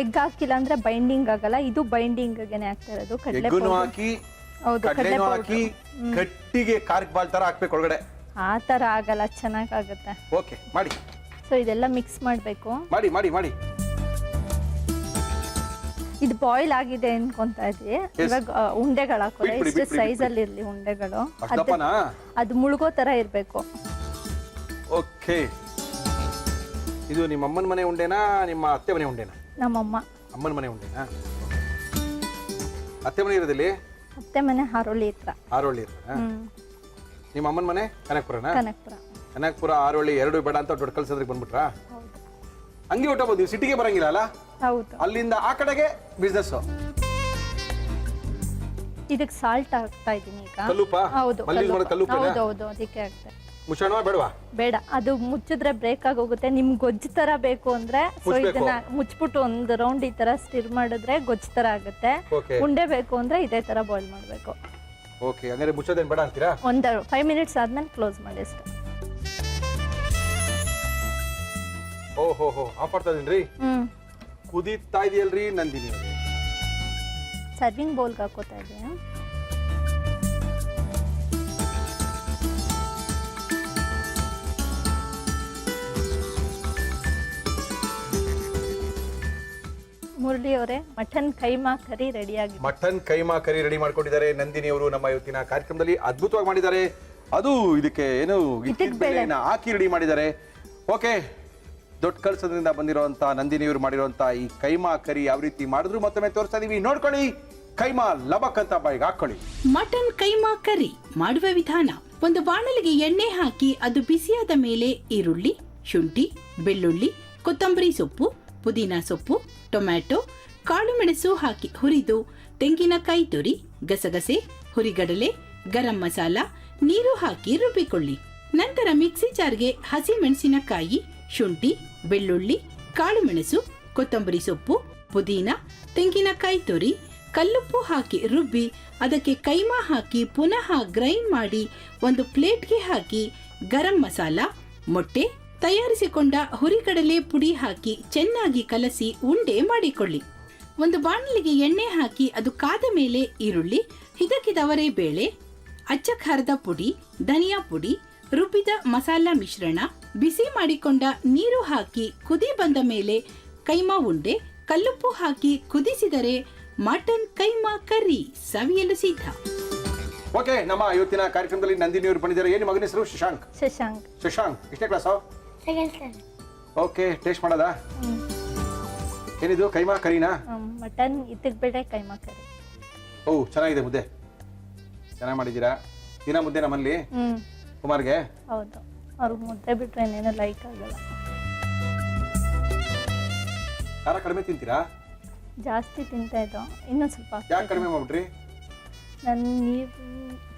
ಎಗ್ ಹಾಕಿಲ್ಲ ಅಂದ್ರೆ ಬೈಂಡಿಂಗ್ ಆಗಲ್ಲ. ಇದು ಬೈಂಡಿಂಗ್ಗೆ ಆಗ್ತಾ ಇರೋದು. ಕಡಲೆ ಎಗ್ಗನ್ನು powder. ಹಾಕಿ, ಹೌದು, ಕಡಲೆ ಕಡಲೆನೂ powder. ಹಾಕಿ ಗಟ್ಟಿಗೆ ಕಾರ್ಕ್ ಬಾಲ್ ತರ ಹಾಕ್ಬೇಕು ಒಳಗಡೆ. ಆ ಥರ ಆಗಲ್ಲ, ಚೆನ್ನಾಗಾಗುತ್ತೆ. ಓಕೆ, ಮಾಡಿ ಸೊ ಇದೆಲ್ಲ ಮಿಕ್ಸ್ ಮಾಡಬೇಕು. ಮಾಡಿ ಮಾಡಿ ಮಾಡಿ. ಇದು ಬಾಯ್ಲ್ ಆಗಿದೆ ಅನ್ಕೊಂತಾ ಇದ್ವಿ. ಇವಾಗ ಉಂಡೆಗಳು ಹಾಕೋದು ಬಿಟ್ಬಿಡಿ, ಎಷ್ಟು ಬಿಟ್ಬಿಡಿ, ಸೈಜಲ್ಲಿ ಇರಲಿ ಉಂಡೆಗಳು, ಅಷ್ಟಪ್ಪನಾ? ಅದು ಮುಳುಗೋ ಥರ ಇರಬೇಕು. ಓಕೆ, ಇದು ನಿಮ್ಮ ಅಮ್ಮನ ಮನೆ ಉಂಡೆನಾ ನಿಮ್ಮ ಅತ್ತೆ ಮನೆ ಉಂಡೆನಾ? ನಮ್ಮಮ್ಮ. ಅಮ್ಮನ ಮನೆ ಉಂಡೆನಾ? ಅತ್ತೆ ಮನೆ ಇರೋದಿಲ್ಲಿ? ಅತ್ತೆ ಮನೆ ಹಾರೋಳಿ ಹತ್ರ. ಆರೋಳಿ ಇರೋದಾ? ನಿಮ್ಮ ಅಮ್ಮನ ಮನೆ ಕನಕಪುರನಾ? ಕನಕಪುರ. ಕನಕಪುರ ಆರೋಳಿ ಎರಡು ಬೇಡ ಅಂತ ದೊಡ್ಡ ಕಲ್ಸೋದ್ರಿಗೆ ಬಂದ್ಬಿಟ್ರಾ? ಹೌದು. ಹಂಗೆ ಹೊಟ್ಟೋಗ್ಬೋದು, ನೀವು ಸಿಟಿಗೆ ಬರಂಗಿಲ್ಲ ಅಲ್ಲ? ಹೌದು. ಅಲ್ಲಿಂದ ಆ ಕಡೆಗೆ ಬಿಸ್ನೆಸ್. ಇದಕ್ಕೆ ಸಾಲ್ಟ್ ಹಾಕ್ತಾ ಇದ್ದೀನಿ ಈಗ. ಕಲ್ಲುಪ್ಪ? ಹೌದು, ಮಲ್ಲಿ use ಮಾಡೋದು ಕಲ್ಲುಪ್ಪೇನಾ? ಹೌದೌದು, ಅದಕ್ಕೆ ಆಗ್ತದೆ. ಮುಚ್ಚೋಣವಾ ಬೇಡವಾ? ಬೇಡ, ಅದು ಮುಚ್ಚಿದ್ರೆ ಬ್ರೇಕ್ ಆಗೋಗುತ್ತೆ. ನಿಮ್ಗೆ ಗೊಜ್ಜು ತರ ಬೇಕು ಅಂದ್ರೆ ಸೊ ಇದನ್ನ ಮುಚ್ಚಿಬಿಟ್ಟು ಒಂದು ರೌಂಡ್ ಈ ತರ ಸ್ಟಿರ್ ಮಾಡಿದ್ರೆ ಗೊಜ್ಜು ತರ ಆಗುತ್ತೆ. ಓಕೆ, ಉಂಡೆ ಬೇಕು ಅಂದ್ರೆ ಇದೇ ತರ ಬಾಯ್ಲ್ ಮಾಡಬೇಕು. ಓಕೆ, ಹಂಗಾರೆ ಮುಚ್ಚೋದೇನು ಬೇಡ ಅಂತೀರಾ? ಒಂದು 5 ಮಿನಿಟ್ಸ್ ಆದ್ಮೇಲೆ ಕ್ಲೋಸ್ ಮಾಡಿ ಅಷ್ಟೇ. ಓಹೋ ಹೋ, ಆಫ್ ಮಾಡ್ತಾ ಇದೀನಿ. ಕುದೀತಾ ಇದೆಯಲ್ರಿ ನಂದಿನಿ? ಸರ್ವಿಂಗ್ ಬೌಲ್ಗೆ ಹಾಕೋತಾ ಇದ್ದೀನಿ. ಮುರಳಿ ಅವರೇ, ಮಟನ್ ಕೈಮಾ ಕರಿ ರೆಡಿ ಆಗಿದೆ. ಮಟನ್ ಕೈಮಾ ಕರಿ ರೆಡಿ ಮಾಡ್ಕೊಂಡಿದ್ದಾರೆ ನಂದಿನಿ ಅವರು ನಮ್ಮ ಇವತ್ತಿನ ಕಾರ್ಯಕ್ರಮದಲ್ಲಿ. ಅದ್ಭುತವಾಗಿ ಮಾಡಿದ್ದಾರೆ. ಅದು ಇದಕ್ಕೆ ಏನು ಇಟ್ಟಿಗೆ ಬೇಳೆನ ಹಾಕಿ ರೆಡಿ ಮಾಡಿದ್ದಾರೆ. ಓಕೆ, ದೊಡ್ಡ ಕಲ್ಸದಿಂದ ಬಂದಿರುವಂತ ನಂದಿನಿ ಅವರು ಮಾಡಿರುವಂತ ಈ ಕೈಮಾ ಕರಿ ಯಾವ ರೀತಿ ಮಾಡಿದ್ರು ಮತ್ತೊಮ್ಮೆ ತೋರಿಸ್ತಾ ಇದೀವಿ, ನೋಡ್ಕೊಳ್ಳಿ. ಕೈಮಾ ಲಬಕ್ ಅಂತ ಬಾಯಿಗೆ ಹಾಕೊಳ್ಳಿ. ಮಟನ್ ಕೈಮಾ ಕರಿ ಮಾಡುವ ವಿಧಾನ: ಒಂದು ಬಾಣಲಿಗೆ ಎಣ್ಣೆ ಹಾಕಿ ಅದು ಬಿಸಿಯಾದ ಮೇಲೆ ಈರುಳ್ಳಿ, ಶುಂಠಿ, ಬೆಳ್ಳುಳ್ಳಿ, ಕೊತ್ತಂಬರಿ ಸೊಪ್ಪು, ಪುದೀನ ಸೊಪ್ಪು, ಟೊಮ್ಯಾಟೊ, ಕಾಳು ಮೆಣಸು ಹಾಕಿ ಹುರಿದು ತೆಂಗಿನಕಾಯಿ ತುರಿ, ಗಸಗಸೆ, ಹುರಿಗಡಲೆ, ಗರಂ ಮಸಾಲ, ನೀರು ಹಾಕಿ ರುಬ್ಬಿಕೊಳ್ಳಿ. ನಂತರ ಮಿಕ್ಸಿ ಜಾರ್ಗೆ ಹಸಿ ಮೆಣಸಿನಕಾಯಿ, ಶುಂಠಿ, ಬೆಳ್ಳುಳ್ಳಿ, ಕಾಳು ಮೆಣಸು, ಕೊತ್ತಂಬರಿ ಸೊಪ್ಪು, ಪುದೀನ, ತೆಂಗಿನಕಾಯಿ ತುರಿ, ಕಲ್ಲುಪ್ಪು ಹಾಕಿ ರುಬ್ಬಿ ಅದಕ್ಕೆ ಕೈಮಾ ಹಾಕಿ ಪುನಃ ಗ್ರೈಂಡ್ ಮಾಡಿ ಒಂದು ಪ್ಲೇಟ್ಗೆ ಹಾಕಿ ಗರಂ ಮಸಾಲ, ಮೊಟ್ಟೆ, ತಯಾರಿಸಿಕೊಂಡ ಹುರಿಗಡಲೆ ಪುಡಿ ಹಾಕಿ ಚೆನ್ನಾಗಿ ಕಲಸಿ ಉಂಡೆ ಮಾಡಿಕೊಳ್ಳಿ. ಒಂದು ಬಾಣಲಿಗೆ ಎಣ್ಣೆ ಹಾಕಿ ಅದು ಕಾದ ಮೇಲೆ ಈರುಳ್ಳಿ, ಹಿದಕಿದವರೆ ಬೇಳೆ, ಅಚ್ಚ ಖಾರದ ಪುಡಿ, ಧನಿಯಾ ಪುಡಿ, ರುಬ್ಬಿದ ಮಸಾಲಾ ಮಿಶ್ರಣ, ಬಿಸಿ ಮಾಡಿಕೊಂಡ ನೀರು ಹಾಕಿ ಕುದಿ ಬಂದ ಮೇಲೆ ಕೈಮಾ ಉಂಡೆ, ಕಲ್ಲುಪ್ಪು ಹಾಕಿ ಕುದಿಸಿದರೆ ಮಟನ್ ಕೈಮಾ ಕರಿ ಸವಿಯಲು ಸಿದ್ಧ. ಓಕೆ, ನಮ್ಮ ಇವತ್ತಿನ ಕಾರ್ಯಕ್ರಮದಲ್ಲಿ ನಂದಿನಿ ಅವರು ಬಂದಿದ್ದಾರೆ. ಏನು ಮಗನ ಹೆಸರು? ಶಶಾಂಕ್. ಶಶಾಂಕ್ ಎಷ್ಟೇ ಕ್ಲಾಸು? ಓಕೆ, ಟೇಸ್ಟ್ ಮಾಡೋದಾ? ಏನಿದು ಕೈಮಾ ಕರಿನಾ? ಮಟನ್ ಇತ್ತಗಬೇಳೆ ಕೈಮಾ ಕರಿ. ಓ, ಚೆನ್ನಾಗಿದೆ ಮುದ್ದೆ, ಚೆನ್ನಾಗಿ ಮಾಡಿದ್ದೀರಾ. ದಿನ ಮುದ್ದೆ ನಮ್ಮಲ್ಲಿ ಕುಮಾರ್ಗೆ? ಹೌದು, ಅವ್ರಿಗೆ ಮುದ್ದೆ ಬಿಟ್ರೆ ಏನೇನು ಲೈಕ್ ಆಗಲ್ಲ. ಖಾರ ಕಡಿಮೆ ತಿಂತೀರಾ? ಜಾಸ್ತಿ ತಿಂತಾ ಇದ್ದೋ, ಇನ್ನೊಂದು ಸ್ವಲ್ಪ. ಯಾಕೆ ಕಡಿಮೆ ಮಾಡ್ಬಿಟ್ರಿ? ನನ್ನ ನೀರು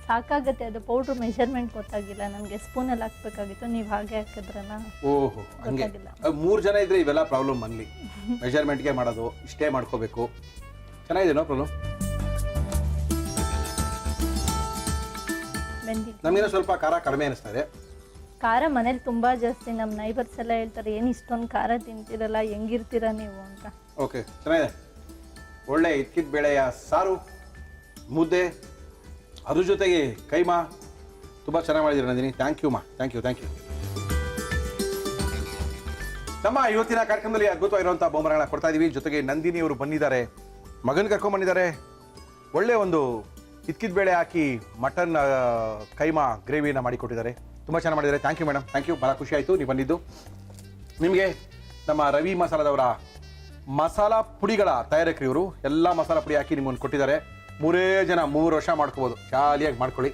ಸಾಕಾಗತ್ತೆ, ಅದು ಪೌಡ್ರ್ ಮೆಷರ್ಮೆಂಟ್ ಗೊತ್ತಾಗಿಲ್ಲ ನನಗೆ. ಸ್ಪೂನಲ್ಲಿ ಹಾಕ್ಬೇಕಾಗಿತ್ತು, ನೀವು ಹಾಗೆ ಹಾಕಿದ್ರಲ್ಲ. ಓಹೋ, ಹಂಗೆ. 3 ಜನ ಇದ್ರೆ ಇವೆಲ್ಲ ಪ್ರಾಬ್ಲಮ್ ಮನ್ಲಿ. ಮೆಜರ್ಮೆಂಟ್ಗೆ ಮಾಡೋದು, ಇಷ್ಟೇ ಮಾಡ್ಕೋಬೇಕು. ಚೆನ್ನಾಗಿದೆ, ನೋ ಪ್ರಾಬ್ಲಮ್. ನಮಗೇನೋ ಸ್ವಲ್ಪ ಖಾರ ಕಡಿಮೆ ಅನಿಸ್ತಾ ಇದೆ. ಖಾರ ಮನೇಲಿ ತುಂಬಾ ಜಾಸ್ತಿ. ನಮ್ಮ ನೈಬರ್ಸ್ ಎಲ್ಲ ಹೇಳ್ತಾರೆ, ಏನು ಇಷ್ಟೊಂದು ಖಾರ ತಿಂತೀರಲ್ಲ, ಹೆಂಗಿರ್ತೀರಾ ನೀವು ಅಂತ. ಓಕೆ, ಚೆನ್ನಾಗಿದೆ. ಒಳ್ಳೆ ಇಕ್ಕಿದ ಬೇಳೆಯ ಸಾರು, ಮುದ್ದೆ, ಅದ್ರ ಜೊತೆಗೆ ಕೈಮಾ, ತುಂಬ ಚೆನ್ನಾಗಿ ಮಾಡಿದ್ದೀರಿ ನಂದಿನಿ. ಥ್ಯಾಂಕ್ ಯು ಮಾ, ಥ್ಯಾಂಕ್ ಯು. ನಮ್ಮ ಇವತ್ತಿನ ಕಾರ್ಯಕ್ರಮದಲ್ಲಿ ಅದ್ಭುತವಾಗಿರುವಂಥ ಬಹುಮಾನಗಳನ್ನ ಕೊಡ್ತಾ ಇದ್ದೀವಿ. ಜೊತೆಗೆ ನಂದಿನಿ ಅವರು ಬಂದಿದ್ದಾರೆ, ಮಗನ ಕರ್ಕೊಂಡ್ಬಂದಿದ್ದಾರೆ. ಒಳ್ಳೆ ಒಂದು ಇಕ್ಕಿದ ಬೇಳೆ ಹಾಕಿ ಮಟನ್ ಕೈಮಾ ಗ್ರೇವಿನ ಮಾಡಿಕೊಟ್ಟಿದ್ದಾರೆ. ತುಂಬ ಚೆನ್ನಾಗಿ ಮಾಡಿದ್ದಾರೆ. Thank you madam, thank you. ಭಾಳ ಖುಷಿ ಆಯಿತು ನೀವು ಬಂದಿದ್ದು. ನಿಮಗೆ ನಮ್ಮ ರವಿ ಮಸಾಲದವರ ಮಸಾಲ ಪುಡಿಗಳ ತಯಾರಕರು ಇವರು. ಎಲ್ಲ ಮಸಾಲ ಪುಡಿ ಹಾಕಿ ನಿಮ್ಮನ್ನು ಕೊಟ್ಟಿದ್ದಾರೆ. 3 ಜನ 3 ವರ್ಷ ಮಾಡ್ಕೋಬೋದು, ಜಾಲಿಯಾಗಿ ಮಾಡ್ಕೊಳ್ಳಿ.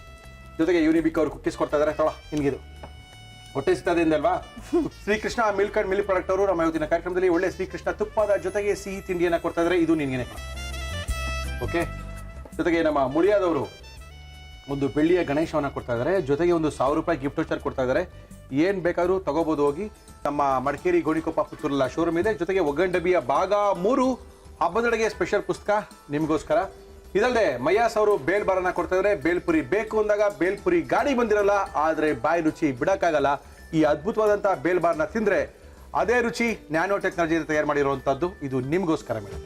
ಜೊತೆಗೆ ಯೂನಿಬಿಕ್ ಅವರು ಕುಕ್ಕೀಸ್ ಕೊಡ್ತಾ ಇದ್ದಾರೆ. ತೊಳ ನಿಮಗಿದು ಹೊಟ್ಟೆ ಸಿಗ್ತದೆ ಅಲ್ವಾ? Srikrishna milk and milk product ಅವರು ನಮ್ಮ ಇವತ್ತಿನ ಕಾರ್ಯಕ್ರಮದಲ್ಲಿ ಒಳ್ಳೆ ಶ್ರೀಕೃಷ್ಣ ತುಪ್ಪದ ಜೊತೆಗೆ ಸಿಹಿ ತಿಂಡಿಯನ್ನು ಕೊಡ್ತಾ ಇದ್ದಾರೆ. ಇದು ನಿನಗೇನೆ. ಓಕೆ, ಜೊತೆಗೆ ನಮ್ಮ ಮುಳಿಯಾದವರು ಒಂದು ಬೆಳ್ಳಿಯ ಗಣೇಶವನ್ನು ಕೊಡ್ತಾ ಇದ್ದಾರೆ. ಜೊತೆಗೆ ಒಂದು 1000 ರೂಪಾಯಿ ಗಿಫ್ಟ್ ವೋಚರ್ ಕೊಡ್ತಾ ಇದ್ದಾರೆ. ಏನು ಬೇಕಾದರೂ ತಗೋಬೋದು, ಹೋಗಿ ನಮ್ಮ ಮಡಿಕೇರಿ ಗೋಣಿಕೊಪ್ಪ ಪುತ್ತೂರಲ್ಲ ಶೋರೂಮ್ ಇದೆ. ಜೊತೆಗೆ ಒಗ್ಗಂಡಬಿಯ ಭಾಗ 3 ಹಬ್ಬದೊಳಗೆ ಸ್ಪೆಷಲ್ ಪುಸ್ತಕ ನಿಮಗೋಸ್ಕರ. ಇದಲ್ಲದೆ ಮಯ್ಯಾಸ್ ಅವರು ಬೇಲ್ಬಾರನ್ನ ಕೊಡ್ತಾ ಇದ್ದಾರೆ. ಬೇಲ್ಪುರಿ ಬೇಕು ಅಂದಾಗ ಬೇಲ್ಪುರಿ ಗಾಡಿ ಬಂದಿರಲ್ಲ, ಆದರೆ ಬಾಯಿ ರುಚಿ ಬಿಡಕ್ಕಾಗಲ್ಲ. ಈ ಅದ್ಭುತವಾದಂಥ ಬೇಲ್ಬಾರ್ನ ತಿಂದರೆ ಅದೇ ರುಚಿ ನ್ಯಾನೋ ಟೆಕ್ನಾಲಜಿಯಿಂದ ತಯಾರು ಮಾಡಿರುವಂಥದ್ದು. ಇದು ನಿಮಗೋಸ್ಕರ madam.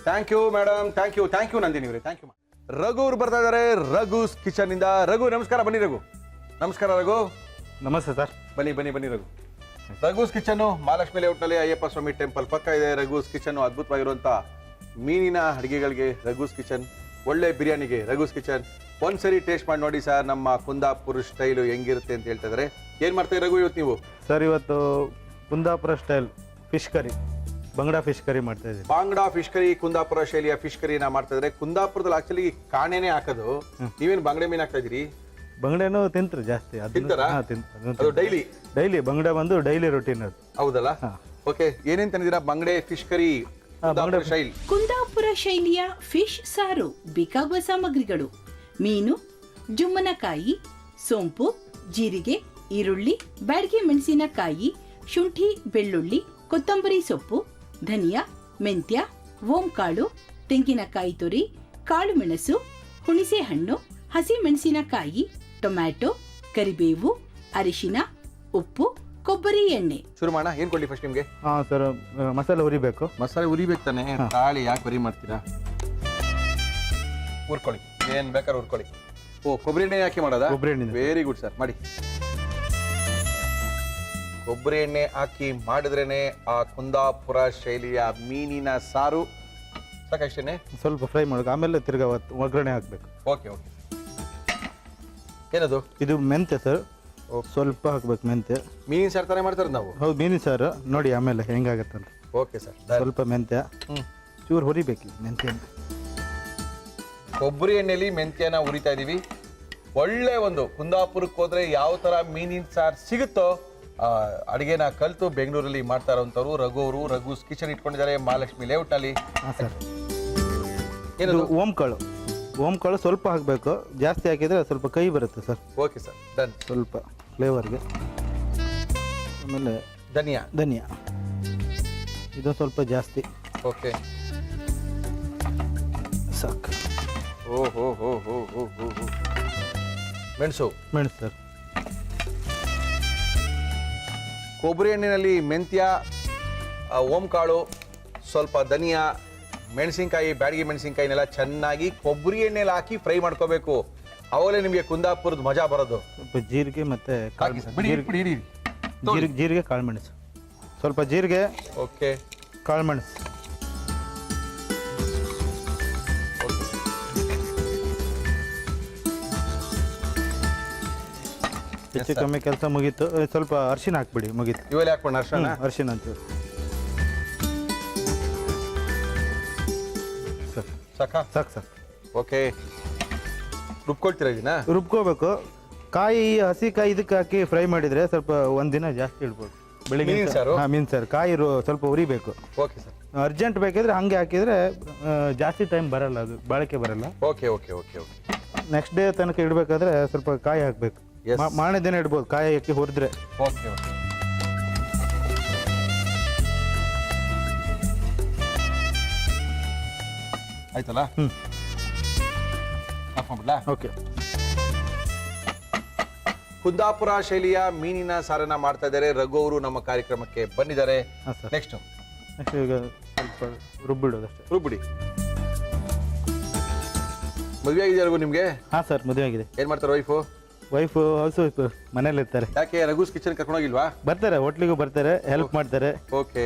Thank you madam, thank you Nandini ಅವರೇ, ಥ್ಯಾಂಕ್ ಯು. ರಘು ಅವರು ಬರ್ತಾ ಇದ್ದಾರೆ ರಘುಸ್ ಕಿಚನ್ ಇಂದ. ರಘು ನಮಸ್ಕಾರ, ಬನ್ನಿ ರಘು. ನಮಸ್ಕಾರ ರಘು. ನಮಸ್ತೆ ಸರ್. ಬನ್ನಿ ರಘು. ರಘುಸ್ ಕಿಚನ್ನು ಮಹಾಲಕ್ಷ್ಮಿ ಲೇಔಟ್ನಲ್ಲಿ ಅಯ್ಯಪ್ಪ ಸ್ವಾಮಿ ಟೆಂಪಲ್ ಪಕ್ಕ ಇದೆ. ರಘುಸ್ ಕಿಚನ್ನು ಅದ್ಭುತವಾಗಿರುವಂಥ ಮೀನಿನ ಅಡುಗೆಗಳಿಗೆ ರಘುಸ್ ಕಿಚನ್, ಒಳ್ಳೆ ಬಿರಿಯಾನಿಗೆ ರಘುಸ್ ಕಿಚನ್. ಒಂದ್ಸರಿ ಟೇಸ್ಟ್ ಮಾಡಿ ನೋಡಿ ಸರ್, ನಮ್ಮ ಕುಂದಾಪುರ ಸ್ಟೈಲು ಹೆಂಗಿರುತ್ತೆ ಅಂತ ಹೇಳ್ತಾ ಇದ್ದಾರೆ. ಏನು ಮಾಡ್ತೀವಿ ರಘು ಇವತ್ತು ನೀವು? ಸರ್, ಇವತ್ತು ಕುಂದಾಪುರ ಸ್ಟೈಲ್ ಫಿಶ್ ಕರಿ, ಬಂಗಡಾ ಫಿಶ್ ಕರಿ ಮಾಡ್ತಾ ಇದ್ದೀವಿ. ಬಾಂಗ್ಡಾ ಫಿಶ್ ಕರಿ, ಕುಂದಾಪುರ ಶೈಲಿಯ ಫಿಶ್ ಕರಿನ ಮಾಡ್ತಾ ಇದ್ದಾರೆ. ಕುಂದಾಪುರದಲ್ಲಿ ಆಕ್ಚುಲಿ ಕಾಣೆನೇ ಹಾಕೋದು, ನೀವೇನು ಬಂಗಡೆ ಮೀನು ಹಾಕ್ತಾ ಇದ್ದೀರಿ? ಬಂಗಡೆನೂ ತಿಂತಾರೆ ಜಾಸ್ತಿ. ತಿಂತಾರಾ? ಅದು ಡೈಲಿ ಬಂಗಡೆ ಬಂದು ಡೈಲಿ ರೊಟೀನ್ ಅದು. ಹೌದಲ್ಲ? ಓಕೆ, ಏನೇನ್ ತಂದಿದ್ದೀರಾ? ಬಂಗಡೆ ಫಿಶ್ ಕರಿ ಶೈಲಿ. ಕುಂದಾಪುರ ಶೈಲಿಯ ಫಿಶ್ ಸಾರು ಬೇಕಾಗುವ ಸಾಮಗ್ರಿಗಳು: ಮೀನು, ಜುಮ್ಮನಕಾಯಿ, ಸೋಂಪು, ಜೀರಿಗೆ, ಈರುಳ್ಳಿ, ಬ್ಯಾಡಗಿ ಮೆಣಸಿನಕಾಯಿ, ಶುಂಠಿ, ಬೆಳ್ಳುಳ್ಳಿ, ಕೊತ್ತಂಬರಿ ಸೊಪ್ಪು, ಧನಿಯಾ, ಮೆಂತ್ಯ, ಓಂಕಾಳು, ತೆಂಗಿನಕಾಯಿ ತುರಿ, ಕಾಳು ಮೆಣಸು, ಹುಣಸೆ ಹಣ್ಣು, ಹಸಿ ಮೆಣಸಿನಕಾಯಿ, ಟೊಮ್ಯಾಟೊ, ಕರಿಬೇವು, ಅರಿಶಿನ, ಉಪ್ಪು, ಕೊಬ್ಬರಿ ಎಣ್ಣೆ. ಶುರು ಮಾಡೋಣ. ಏನ್ ಕೊಡ್ಲಿ ಫಸ್ಟ್ ನಿಮ್ಗೆ? ಸರ್, ಮಸಾಲೆ ಉರಿಬೇಕು. ಮಸಾಲೆ ಉರಿಬೇಕು ತಾನೆ? ತಾಳಿ ಯಾಕೆ ಬರಿ ಮಾಡ್ತೀರಾ? ಹುರ್ಕೊಳ್ಳಿ, ಏನ್ ಬೇಕಾದ್ರೆ ಹುರ್ಕೊಳ್ಳಿ. ಓ, ಕೊಬ್ಬರಿ ಎಣ್ಣೆ ಹಾಕಿ ಮಾಡೋದಾ? ಕೊಬ್ಬರಿ ಎಣ್ಣೆ. ವೆರಿ ಗುಡ್ ಸರ್, ಮಾಡಿ. ಕೊಬ್ಬರಿ ಎಣ್ಣೆ ಹಾಕಿ ಮಾಡಿದ್ರೇನೆ ಆ ಕುಂದಾಪುರ ಶೈಲಿಯ ಮೀನಿನ ಸಾರು. ಸಾಕಷ್ಟೇನೆ? ಸ್ವಲ್ಪ ಫ್ರೈ ಮಾಡಬೇಕು, ಆಮೇಲೆ ತಿರ್ಗಾ ಒಗ್ಗರಣೆ ಹಾಕ್ಬೇಕು. ಓಕೆ. ಏನದು? ಇದು ಮೆಂತ್ಯ ಸರ್, ಸ್ವಲ್ಪ ಹಾಕ್ಬೇಕು ಮೆಂತ್ಯ. ಮೀನಿನ ಸಾರು ತಾನೇ ಮಾಡ್ತಾರೆ ನಾವು? ಹೌದು, ಮೀನಿನ ಸಾರು ನೋಡಿ ಆಮೇಲೆ ಹೆಂಗಾಗತ್ತಂತ. Okay sir. ಸ್ವಲ್ಪ ಮೆಂತ್ಯ ಚೂರು ಹುರಿಬೇಕು. ಮೆಂತ್ಯ ಕೊಬ್ಬರಿ ಎಣ್ಣೆಲಿ ಮೆಂತ್ಯನ ಉರಿತಾ ಇದೀವಿ. ಒಳ್ಳೆ ಒಂದು ಕುಂದಾಪುರಕ್ಕೆ ಹೋದ್ರೆ ಯಾವ ತರ ಮೀನಿನ ಸಾರು ಸಿಗುತ್ತೋ ಅಡುಗೆನ ಕಲಿತು ಬೆಂಗಳೂರಲ್ಲಿ ಮಾಡ್ತಾ ಇರೋಂಥವ್ರು ರಘು ಅವರು. ರಘುಸ್ ಕಿಚನ್ ಇಟ್ಕೊಂಡಿದ್ದಾರೆ ಮಹಾಲಕ್ಷ್ಮಿ ಲೇಔಟ್ನಲ್ಲಿ. ಸರ್, ಏನದು? ಓಂಕಾಳು ಸ್ವಲ್ಪ ಹಾಕಬೇಕು, ಜಾಸ್ತಿ ಹಾಕಿದರೆ ಸ್ವಲ್ಪ ಕೈ ಬರುತ್ತೆ ಸರ್. Okay sir, done. ಸ್ವಲ್ಪ ಫ್ಲೇವರ್ಗೆ. ಆಮೇಲೆ ಧನಿಯಾ ಇದು ಸ್ವಲ್ಪ ಜಾಸ್ತಿ. ಓಕೆ, ಸಾಕು. ಓ ಮೆಣಸು ಸರ್. ಕೊಬ್ಬರಿ ಎಣ್ಣೆಯಲ್ಲಿ ಮೆಂತ್ಯ, ಓಂಕಾಳು, ಸ್ವಲ್ಪ ಧನಿಯಾ, ಮೆಣಸಿನ್ಕಾಯಿ, ಬ್ಯಾಡಗಿ ಮೆಣಸಿನ್ಕಾಯಿನೆಲ್ಲ ಚೆನ್ನಾಗಿ ಕೊಬ್ಬರಿ ಎಣ್ಣೆಲಿ ಹಾಕಿ ಫ್ರೈ ಮಾಡ್ಕೋಬೇಕು. ಅವಾಗಲೇ ನಿಮಗೆ ಕುಂದಾಪುರದ ಮಜಾ ಬರೋದು. ಸ್ವಲ್ಪ ಜೀರಿಗೆ ಮತ್ತು ಹಾಕಿ ಸರ್, ಬಿಡಿ ಬಿಡಿ ಇಡಿ. ಜೀರಿಗೆ ಕಾಳುಮೆಣಸು, ಸ್ವಲ್ಪ ಜೀರಿಗೆ, ಓಕೆ, ಕಾಳುಮೆಣಸು. ಹೆಚ್ಚು ಕಮ್ಮಿ ಕೆಲಸ ಮುಗೀತು. ಸ್ವಲ್ಪ ಅರಿಶಿನ ಹಾಕ್ಬಿಡಿ, ಮುಗೀತು. ಇವೆಲ್ಲ ಹಾಕ್ಕೊಂಡು ಅರ್ಶನ ಅರಿಶಿನ ಅಂತೀವಿ. ಸಾಕಾ? ಸಾಕು. ಓಕೆ, ರುಬ್ಕೊಳ್ತೀರಾ ಇದನ್ನ? ರುಬ್ಕೋಬೇಕು. ಕಾಯಿ, ಹಸಿ ಕಾಯಿ ಇದಕ್ಕೆ ಹಾಕಿ ಫ್ರೈ ಮಾಡಿದರೆ ಸ್ವಲ್ಪ ಒಂದಿನ ಜಾಸ್ತಿ ಇಡ್ಬೋದು. ಬೆಳಿಗ್ಗೆ ಮೀನಿನ ಸಾರು? ಹಾಂ, ಮೀನು ಸಾರು. ಕಾಯಿ ಸ್ವಲ್ಪ ಉರಿಬೇಕು. Okay sir. ಅರ್ಜೆಂಟ್ ಬೇಕಿದ್ರೆ ಹಂಗೆ ಹಾಕಿದರೆ ಜಾಸ್ತಿ ಟೈಮ್ ಬರಲ್ಲ, ಅದು ಬಾಳಿಕೆ ಬರಲ್ಲ. Okay okay okay okay. Next day ತನಕ ಇಡಬೇಕಾದ್ರೆ ಸ್ವಲ್ಪ ಕಾಯಿ ಹಾಕಬೇಕು. Yes. ಮಾರನೇ ದಿನ ಇಡ್ಬೋದು ಕಾಯಿ ಹಾಕಿ ಹುರಿದ್ರೆ. Okay okay. ಆಯ್ತಲ್ಲ? ಆಫ್ ಮಾಡ್ಬಿಡ್ಲಾ? ಓಕೆ. ಕುಂದಾಪುರ ಶೈಲಿಯ ಮೀನಿನ ಸಾರನ್ನ ಮಾಡ್ತಾ ಇದ್ದಾರೆ. ರಘು ಅವರು ನಮ್ಮ ಕಾರ್ಯಕ್ರಮಕ್ಕೆ ಬಂದಿದ್ದಾರೆ. ಹಾಂ ಸರ್. ನೆಕ್ಸ್ಟ್ ಈಗ ಸ್ವಲ್ಪ ರುಬ್ಬಿಡೋದಷ್ಟೇ. ರುಬ್ಬಿಡಿ. ಮದುವೆ ಆಗಿದೆಯಾ ರಘು ನಿಮ್ಗೆ? ಹಾಂ ಸರ್, ಮದುವೆ ಆಗಿದೆ. ಏನ್ ಮಾಡ್ತಾರೆ ವೈಫು? ವೈಫು ಹೌಸ್ ವೈಫ್ ಮನೇಲಿ ಇರ್ತಾರೆ. ಯಾಕೆ ರಘುಸ್ ಕಿಚನ್ ಕರ್ಕೊಂಡೋಗಿಲ್ವಾ? ಬರ್ತಾರೆ, ಹೋಟ್ಲಿಗೂ ಬರ್ತಾರೆ, ಹೆಲ್ಪ್ ಮಾಡ್ತಾರೆ. ಓಕೆ.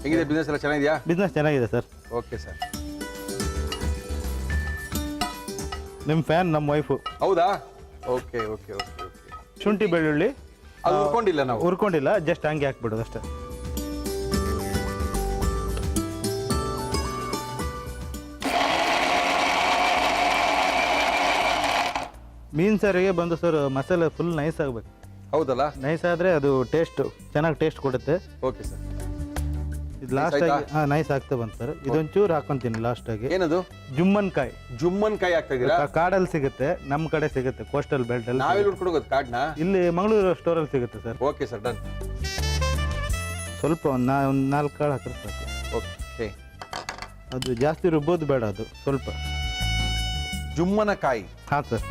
ಹೇಗಿದೆ ಬಿಸ್ನೆಸ್ ಎಲ್ಲ ಚೆನ್ನಾಗಿದೆಯಾ? ಬಿಸ್ನೆಸ್ ಚೆನ್ನಾಗಿದೆ ಸರ್. Okay sir. ನಿಮ್ಮ ಫ್ಯಾನ್ ನಮ್ಮ ವೈಫು. ಹೌದಾ? Okay okay okay okay. ಶುಂಠಿ ಬೆಳ್ಳುಳ್ಳಿ ಅದು ಉಳ್ಕೊಂಡಿಲ್ಲ ನಾವು. ಹುರ್ಕೊಂಡಿಲ್ಲ, ಜಸ್ಟ್ ಹಂಗೆ ಹಾಕ್ಬಿಡೋದು ಅಷ್ಟೇ. ಮೀನು ಸಾರಿಗೆ ಬಂದು ಸರ್ ಮಸಾಲೆ ಫುಲ್ ನೈಸ್ ಆಗಬೇಕು. ಹೌದಲ್ಲ? ನೈಸ್ ಆದರೆ ಅದು ಚೆನ್ನಾಗಿ ಟೇಸ್ಟ್ ಕೊಡುತ್ತೆ. Okay sir. ಇದು ಲಾಸ್ಟ್ ಆಗಿ ಹಾಂ ನೈಸ್ ಆಗ್ತಾ ಬಂತು ಸರ್. ಇದೊಂಚೂರು ಹಾಕೊಂತೀನಿ ಲಾಸ್ಟ್ ಆಗಿ. ಏನದು? ಜುಮ್ಮನ್ಕಾಯಿ. ಜುಮ್ಮನ್ಕಾಯಿ ಹಾಕ್ತಾ ಇದೀರಾ? ಕಾಡಲ್ಲಿ ಸಿಗುತ್ತೆ, ನಮ್ಮ ಕಡೆ ಸಿಗುತ್ತೆ, ಕೋಸ್ಟಲ್ ಬೆಲ್ಟ್ ಅಲ್ಲಿ. ನಾವೆಲ್ಲಿ ಉಟ್ಕೊಂಡು ಹೋಗೋದು ಕಾಡ್ನ? ಇಲ್ಲಿ ಮಂಗಳೂರು ಸ್ಟೋರಲ್ಲಿ ಸಿಗುತ್ತೆ ಸರ್. Okay sir, done. ಸ್ವಲ್ಪ ಒಂದು 4 ಕಾಳು ಹಾಕಿದ್ರೆ ಸಾಕು. ಓಕೆ. ಅದು ಜಾಸ್ತಿ ರುಬ್ಬೋದು ಬೇಡ, ಅದು ಸ್ವಲ್ಪ. ಜುಮ್ಮನಕಾಯಿ. ಹಾಂ ಸರ್.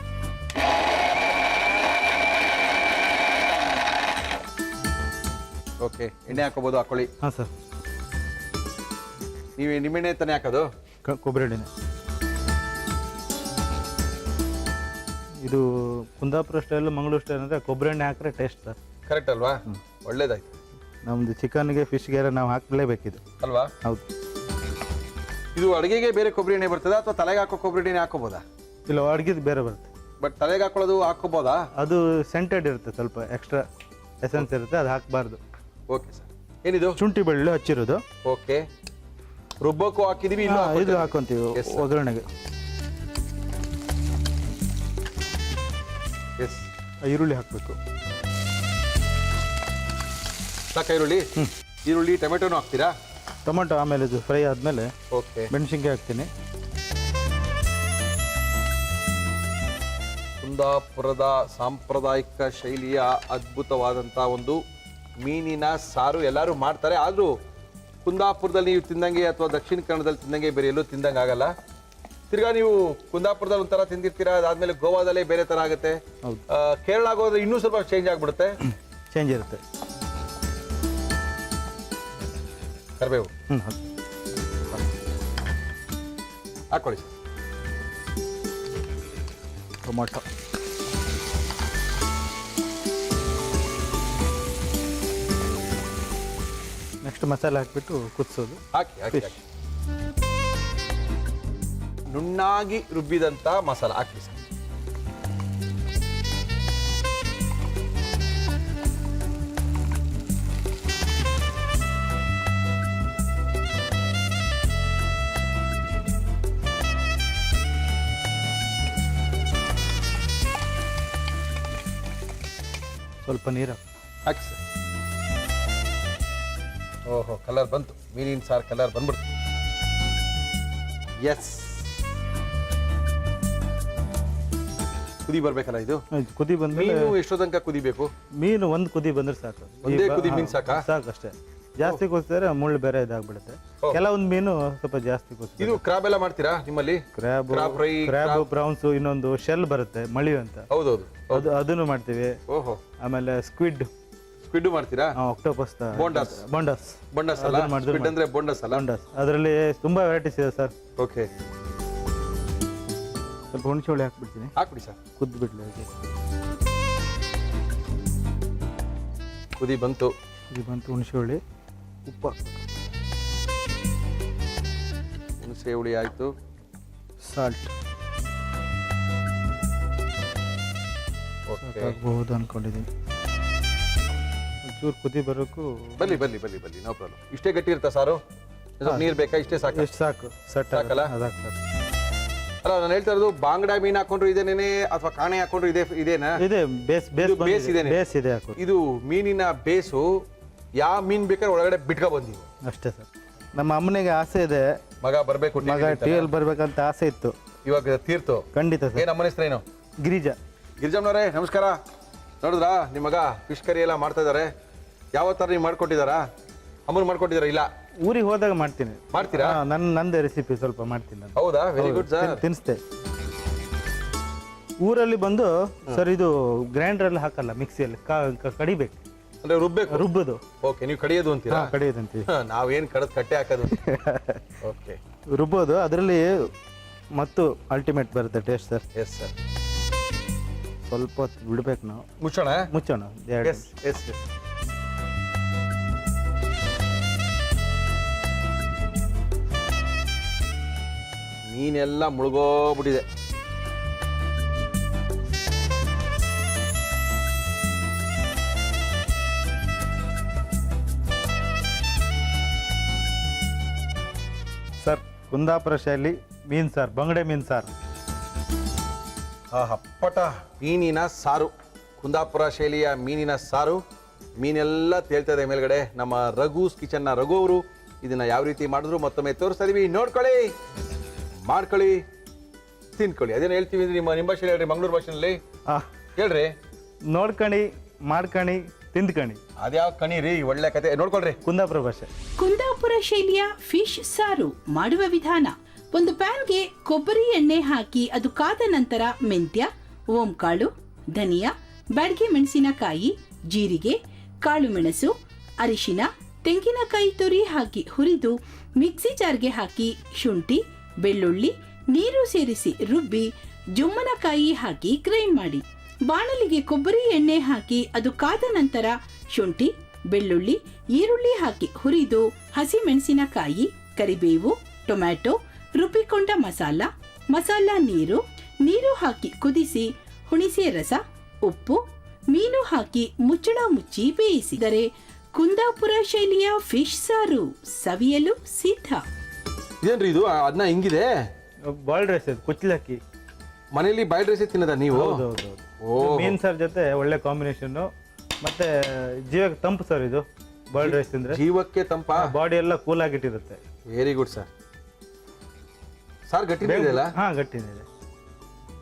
ಓಕೆ. ಎಣ್ಣೆ ಹಾಕೋಬೋದು, ಹಾಕೊಳ್ಳಿ. ಹಾಂ ಸರ್. ನೀವು ನಿಮ್ಮೆಣ್ಣೆ ತಾನೇ ಹಾಕೋದು? ಕೊಬ್ಬರಿ ಎಣ್ಣೆ. ಇದು ಕುಂದಾಪುರ ಸ್ಟೈಲ್, ಮಂಗಳೂರು ಸ್ಟೈಲ್ ಅಂದರೆ ಕೊಬ್ಬರಿ ಎಣ್ಣೆ ಹಾಕಿದ್ರೆ ಟೇಸ್ಟ್ ಸರ್. ಕರೆಕ್ಟ್ ಅಲ್ವಾ? ಒಳ್ಳೇದಾಯ್ತು. ನಮ್ಮದು ಚಿಕನ್ಗೆ ಫಿಶ್ಗೆ ನಾವು ಹಾಕಲೇಬೇಕಿದು ಅಲ್ವಾ? ಹೌದು. ಇದು ಅಡುಗೆಗೆ ಬೇರೆ ಕೊಬ್ಬರಿ ಎಣ್ಣೆ ಬರ್ತದಾ ಅಥವಾ ತಲೆಗೆ ಹಾಕೋ ಕೊಬ್ಬರಿ ಎಣ್ಣೆ ಹಾಕೋಬೋದಾ? ಇಲ್ಲ, ಅಡುಗೆದು ಬೇರೆ ಬರುತ್ತೆ. ಬಟ್ ತಲೆಗೆ ಹಾಕೊಳ್ಳೋದು ಹಾಕೋಬೋದಾ? ಅದು ಸೆಂಟೆಡ್ ಇರುತ್ತೆ, ಸ್ವಲ್ಪ ಎಕ್ಸ್ಟ್ರಾ ಎಸೆನ್ಸ್ ಇರುತ್ತೆ, ಅದು ಹಾಕಬಾರ್ದು. Okay sir. ಏನಿದು? ಶುಂಠಿ ಬೆಳ್ಳುಳ್ಳಿ ಹಚ್ಚಿರೋದು. ಓಕೆ. ರುಬ್ಬಕ್ಕೂ ಹಾಕಿದೀವಿ, ಇದು ಹಾಕೊಂತೀವಿ ಒಗ್ಗರಣೆಗೆ. ಎಸ್. ಈರುಳ್ಳಿ ಹಾಕಬೇಕು. ಸಾಕ ಈರುಳ್ಳಿ? ಈರುಳ್ಳಿ ಟೊಮೆಟೊನು ಹಾಕ್ತೀರಾ? ಟೊಮೆಟೊ ಆಮೇಲೆ ಇದು ಫ್ರೈ ಆದಮೇಲೆ ಓಕೆ ಮೆಣಸಿನ್ಕಾಯಿ ಹಾಕ್ತೀನಿ. ಕುಂದಾಪುರದ ಸಾಂಪ್ರದಾಯಿಕ ಶೈಲಿಯ ಅದ್ಭುತವಾದಂಥ ಒಂದು ಮೀನಿನ ಸಾರು ಎಲ್ಲರೂ ಮಾಡ್ತಾರೆ. ಆದರೂ ಕುಂದಾಪುರದಲ್ಲಿ ನೀವು ತಿಂದಂಗೆ ಅಥವಾ ದಕ್ಷಿಣ ಕನ್ನಡದಲ್ಲಿ ತಿಂದಂಗೆ ಬೇರೆ ಎಲ್ಲೂ ತಿಂದಂಗೆ ಆಗಲ್ಲ. ತಿರ್ಗಾ ನೀವು ಕುಂದಾಪುರದಲ್ಲಿ ಒಂಥರ ತಿಂದಿರ್ತೀರಾ, ಅದಾದ್ಮೇಲೆ ಗೋವಾದಲ್ಲೇ ಬೇರೆ ಥರ ಆಗುತ್ತೆ. ಕೇರಳ ಹೋದ್ರೆ ಇನ್ನೂ ಸ್ವಲ್ಪ ಚೇಂಜ್ ಆಗಿಬಿಡುತ್ತೆ. ಚೇಂಜ್ ಇರುತ್ತೆ. ಕರಿಬೇವು ಹಾಕೊಳ್ಳಿ. ಟೊಮೊಟೊ, ನೆಕ್ಸ್ಟ್ ಮಸಾಲೆ ಹಾಕಿಬಿಟ್ಟು ಕುದಿಸೋದು. ಹಾಕಿ ಹಾಕಿ ಹಾಕಿ. ನುಣ್ಣಾಗಿ ರುಬ್ಬಿದಂಥ ಮಸಾಲ ಹಾಕಿ ಸರ್. ಸ್ವಲ್ಪ ನೀರು ಹಾಕಿ ಸರ್. ಓಹೋ, ಕಲರ್ ಬಂತು. ಮೀನಿನ ಸಾರು ಕಲರ್ ಬಂದ್ಬಿಡ್ತು. ಎಸ್. ಕುದಿ ಬರ್ಬೇಕಲ್ಲ ಇದು? ಕುದಿ ಬಂದ್ಮೇಲೆ ಮೀನು ಎಷ್ಟೋ ತನಕ ಕುದಿಬೇಕು? ಮೀನು ಒಂದು ಕುದಿ ಬಂದ್ರೆ ಸಾಕು. ಒಂದೇ ಕುದಿ ಮೀನು ಸಾಕಾ? ಸಾಕು ಅಷ್ಟೇ. ಜಾಸ್ತಿ ಕುದಿಸಿದ್ರೆ ಮುಳ್ಳು ಬೇರೆ ಇದಾಗ್ಬಿಡುತ್ತೆ. ಕೆಲವೊಂದು ಮೀನು ಸ್ವಲ್ಪ ಜಾಸ್ತಿ ಕುದಿಸಿ. ಇದು ಕ್ರಾಬ್ ಎಲ್ಲ ಮಾಡ್ತೀರಾ ನಿಮ್ಮಲ್ಲಿ? ಕ್ರ್ಯಾಬ್, ಬ್ರೌನ್ಸ್, ಇನ್ನೊಂದು ಶೆಲ್ ಬರುತ್ತೆ ಮಳಿ ಅಂತ. ಹೌದೌದು, ಅದನ್ನು ಮಾಡ್ತೀವಿ. ಓಹೋ. ಆಮೇಲೆ ಸ್ಕ್ವಿಡ್ ಮಾಡ್ತೀರಾ? ಆಕ್ಟೋಪಸ್, ಬೋಂಡಸ್ ಅಲ್ಲ? ಸ್ಕ್ವಿಡ್ ಅಂದ್ರೆ ಬೋಂಡಸ್ ಅಲ್ಲ? ಅದರಲ್ಲಿ ತುಂಬಾ ವೆರೈಟೀಸ್ ಇದೆ ಸರ್. ಓಕೆ. ಸ್ವಲ್ಪ ಹುಣಸೆ ಹುಳಿ ಹಾಕ್ಬಿಡ್ತೀನಿ, ಹಾಕ್ಬಿಡಿ ಸರ್. ಕುದ್ದು ಬಿಡ್ಲಿ ಹಾಗೆ. ಕುದಿ ಬಂತು. ಇದು ಬಂತು ಹುಣಸೆ ಹುಳಿ, ಉಪ್ಪು ಹುಣಸೆ ಹುಳಿ ಆಯಿತು, ಸಾಲ್ಟ್ ಓಕೆ. ಹಾಕ್ಬಹುದು ಅಂದ್ಕೊಂಡಿದ್ದೀನಿ. ಒಂಚೂರು ಕುದಿ ಬರೋಕ್ಕೂ ಬಲ್ಲಿ ಬಲ್ಲಿ ಬಲ್ಲಿ ಬಲ್ಲಿ, ನೋ ಪ್ರಾಬ್ಲಮ್. ಇಷ್ಟೇ ಗಟ್ಟಿ ಇರ್ತಾ ಸಾರು? ಸ್ವಲ್ಪ ನೀರು ಬೇಕಾ? ಇಷ್ಟೇ ಸಾಕು? ಎಷ್ಟು ಸಾಕು, ಸಟ್ ಸಾಕಲ್ಲ? ಅದಾಗ್ತದೆ. ಅಲ್ಲ, ನಾನು ಹೇಳ್ತಾ ಇರೋದು ಬಾಂಗ್ಡಾ ಮೀನು ಹಾಕೊಂಡ್ರು ಇದೇನೇನೆ ಅಥವಾ ಕಾಣೆ ಹಾಕೊಂಡ್ರು ಇದೇನಾ? ಇದೆ ಬೇಸ್ ಇದು ಬೇಸ್ ಇದೆನೆ. ಬೇಸ್ ಇದೆ ಹಾಕು. ಇದು ಮೀನಿನ ಬೇಸು ಯಾವ ಮೀನ್ ಬೇಕಾದ್ರೆ ಒಳಗಡೆ ಬಿಟ್ಕೊ ಬಂದೀವಿ ಅಷ್ಟೇ ಸರ್. ನಮ್ಮ ಅಮ್ಮನಿಗೆ ಆಸೆ ಇದೆ, ಮಗ ಬರ್ಬೇಕು ಮಗ ಟಿವಿಯಲ್ಲಿ ಬರ್ಬೇಕಂತ ಆಸೆ ಇತ್ತು. ಇವಾಗ ತೀರ್ತು. ಖಂಡಿತ ಸರ್. ಏನ್ ಅಮ್ಮನ ಹೆಸರೇನು? ಗಿರಿಜಾ. ಗಿರಿಜಮ್ಮನವರೇ ನಮಸ್ಕಾರ. ನೋಡಿದ್ರಾ ನಿಮ್ಮ ಮಗ ಫಿಶ್ ಕರಿ ಎಲ್ಲ ಮಾಡ್ತಾ ಇದಾರೆ. ಯಾವ ಥರ ನೀವು ಮಾಡ್ಕೊಟ್ಟಿದ್ದಾರಾ? ಅಮ್ಮನ ಮಾಡ್ಕೊಟ್ಟಿದಾರ? ಇಲ್ಲ, ಊರಿಗೆ ಹೋದಾಗ ಮಾಡ್ತೀನಿ. ಮಾಡ್ತೀರಾ? ನಂದೇ ರೆಸಿಪಿ ಸ್ವಲ್ಪ ಮಾಡ್ತೀನಿ ನಾನು. ಹೌದಾ? Very good sir. ತಿನ್ನಿಸ್ತೆ. ಊರಲ್ಲಿ ಬಂದು ಸರ್ ಇದು ಗ್ರೈಂಡ್ರಲ್ಲಿ ಹಾಕಲ್ಲ, ಮಿಕ್ಸಿಯಲ್ಲಿ ಕಡಿಬೇಕು, ಅಂದ್ರೆ ರುಬ್ಬೇಕು. ರುಬ್ಬದು. ಓಕೆ, ನೀವು ಕಡಿಯೋದು ಅಂತೀರಾ? ಕಡಿಯೋದಂತೀವಿ. ನಾವೇನ್ ಕಡದ್ ಕಟ್ಟೆ ಹಾಕೋದು. ಓಕೆ, ರುಬ್ಬೋದು. ಅದರಲ್ಲಿ ಮತ್ತು ಅಲ್ಟಿಮೇಟ್ ಬರುತ್ತೆ ಟೇಸ್ಟ್ ಸರ್. Yes sir. ಸ್ವಲ್ಪ ಹೊತ್ತು ಬಿಡ್ಬೇಕು ನಾವು. ಮುಚ್ಚೋಣ? ಮುಚ್ಚೋಣ. Yes yes yes. ಮೀನೆಲ್ಲ ಮುಳುಗೋಗ್ಬಿಟ್ಟಿದೆ. ಸರ್ ಕುಂದಾಪುರ ಶೈಲಿ ಮೀನು ಸಾರು, ಬಂಗಡೆ ಮೀನು ಸಾರು. ಹಪ್ಪಟ ಮೀನಿನ ಸಾರು, ಕುಂದಾಪುರ ಶೈಲಿಯ ಮೀನಿನ ಸಾರು. ಮೀನೆಲ್ಲ ತೇಳ್ತಾ ಇದೆ ಮೇಲ್ಗಡೆ. ನಮ್ಮ ರಘೂಸ್ ಕಿಚನ್ನ ರಘು ಅವರು ಇದನ್ನ ಯಾವ ರೀತಿ ಮಾಡಿದ್ರು ಮತ್ತೊಮ್ಮೆ ತೋರಿಸ್ತಾ ಇದೀವಿ. ನೋಡ್ಕೊಳ್ಳಿ, ಮಾಡ್ಕೊಳ್ಳಿ, ತಿನ್ಕೊಳ್ಳಿ. ಅದೇನು ಹೇಳ್ತೀವಿ ಅಂದ್ರೆ ನಿಮ್ಮ ಭಾಷೆಯಲ್ಲಿ ಹೇಳ್ರಿ, ಮಂಗಳೂರು ಭಾಷೆಯಲ್ಲಿ ಹೇಳ್ರಿ. ನೋಡ್ಕಣಿ, ಮಾಡ್ಕಣಿ, ತಿಂದ್ಕಣಿ. ಅದ್ಯಾವ ಕಣಿ ರೀ, ಒಳ್ಳೆ ಕತೆ. ನೋಡ್ಕೊಳ್ರಿ. ಕುಂದಾಪುರ ಭಾಷೆ. ಕುಂದಾಪುರ ಶೈಲಿಯ ಫಿಶ್ ಸಾರು ಮಾಡುವ ವಿಧಾನ: ಒಂದು ಪ್ಯಾನ್ಗೆ ಕೊಬ್ಬರಿ ಎಣ್ಣೆ ಹಾಕಿ ಅದು ಕಾದ ನಂತರ ಮೆಂತ್ಯ, ಓಂಕಾಳು, ಧನಿಯಾ, ಬ್ಯಾಡಗಿ ಮೆಣಸಿನಕಾಯಿ, ಜೀರಿಗೆ, ಕಾಳು ಮೆಣಸು, ಅರಿಶಿನ, ತೆಂಗಿನಕಾಯಿ ತುರಿ ಹಾಕಿ ಹುರಿದು ಮಿಕ್ಸಿ ಜಾರ್ಗೆ ಹಾಕಿ ಶುಂಠಿ, ಬೆಳ್ಳುಳ್ಳಿ, ನೀರು ಸೇರಿಸಿ ರುಬ್ಬಿ ಜುಮ್ಮನಕಾಯಿ ಹಾಕಿ ಗ್ರೈಂಡ್ ಮಾಡಿ. ಬಾಣಲಿಗೆ ಕೊಬ್ಬರಿ ಎಣ್ಣೆ ಹಾಕಿ ಅದು ಕಾದ ನಂತರ ಶುಂಠಿ, ಬೆಳ್ಳುಳ್ಳಿ, ಈರುಳ್ಳಿ ಹಾಕಿ ಹುರಿದು ಹಸಿ ಮೆಣಸಿನಕಾಯಿ, ಕರಿಬೇವು, ಟೊಮ್ಯಾಟೊ, ರುಬ್ಬಿಕೊಂಡ ಮಸಾಲ, ನೀರು ಹಾಕಿ ಕುದಿಸಿ ಹುಣಿಸೆ ರಸ, ಉಪ್ಪು, ಮೀನು ಹಾಕಿ ಮುಚ್ಚಳ ಮುಚ್ಚಿ ಬೇಯಿಸಿದರೆ ಕುಂದಾಪುರ ಶೈಲಿಯ ಫಿಶ್ ಸಾರು ಸವಿಯಲು ಸಿದ್ಧ. ಇದೇನ್ರಿ ಇದು? ಅದನ್ನ ಹಿಂಗಿದೆ ಬಾಯ್ಲ್ಡ್ ರೈಸ್, ಕುಚ್ಚಲಕ್ಕಿ. ಮನೆಯಲ್ಲಿ ಬಾಯ್ಲ್ಡ್ ರೈಸ್ ತಿನ್ನದ ನೀವು? ಹೌದೌದು. ಮೀನ್ ಸಾರ್ ಜೊತೆ ಒಳ್ಳೆ ಕಾಂಬಿನೇಷನ್. ಮತ್ತೆ ಜೀವಕ್ಕೆ ತಂಪು ಸರ್ ಇದು. ಬಾಯ್ಲ್ಡ್ ರೈಸ್ ತಿಂದ್ರೆ ಜೀವಕ್ಕೆ ತಂಪ, ಬಾಡಿ ಎಲ್ಲ ಕೂಲ್ ಆಗಿಟ್ಟಿರುತ್ತೆ. Very good sir. ಸಾರ್ ಗಟ್ಟಿ ಇದೆಯಲ್ಲ? ಹಾ, ಗಟ್ಟಿ ಇದೆ.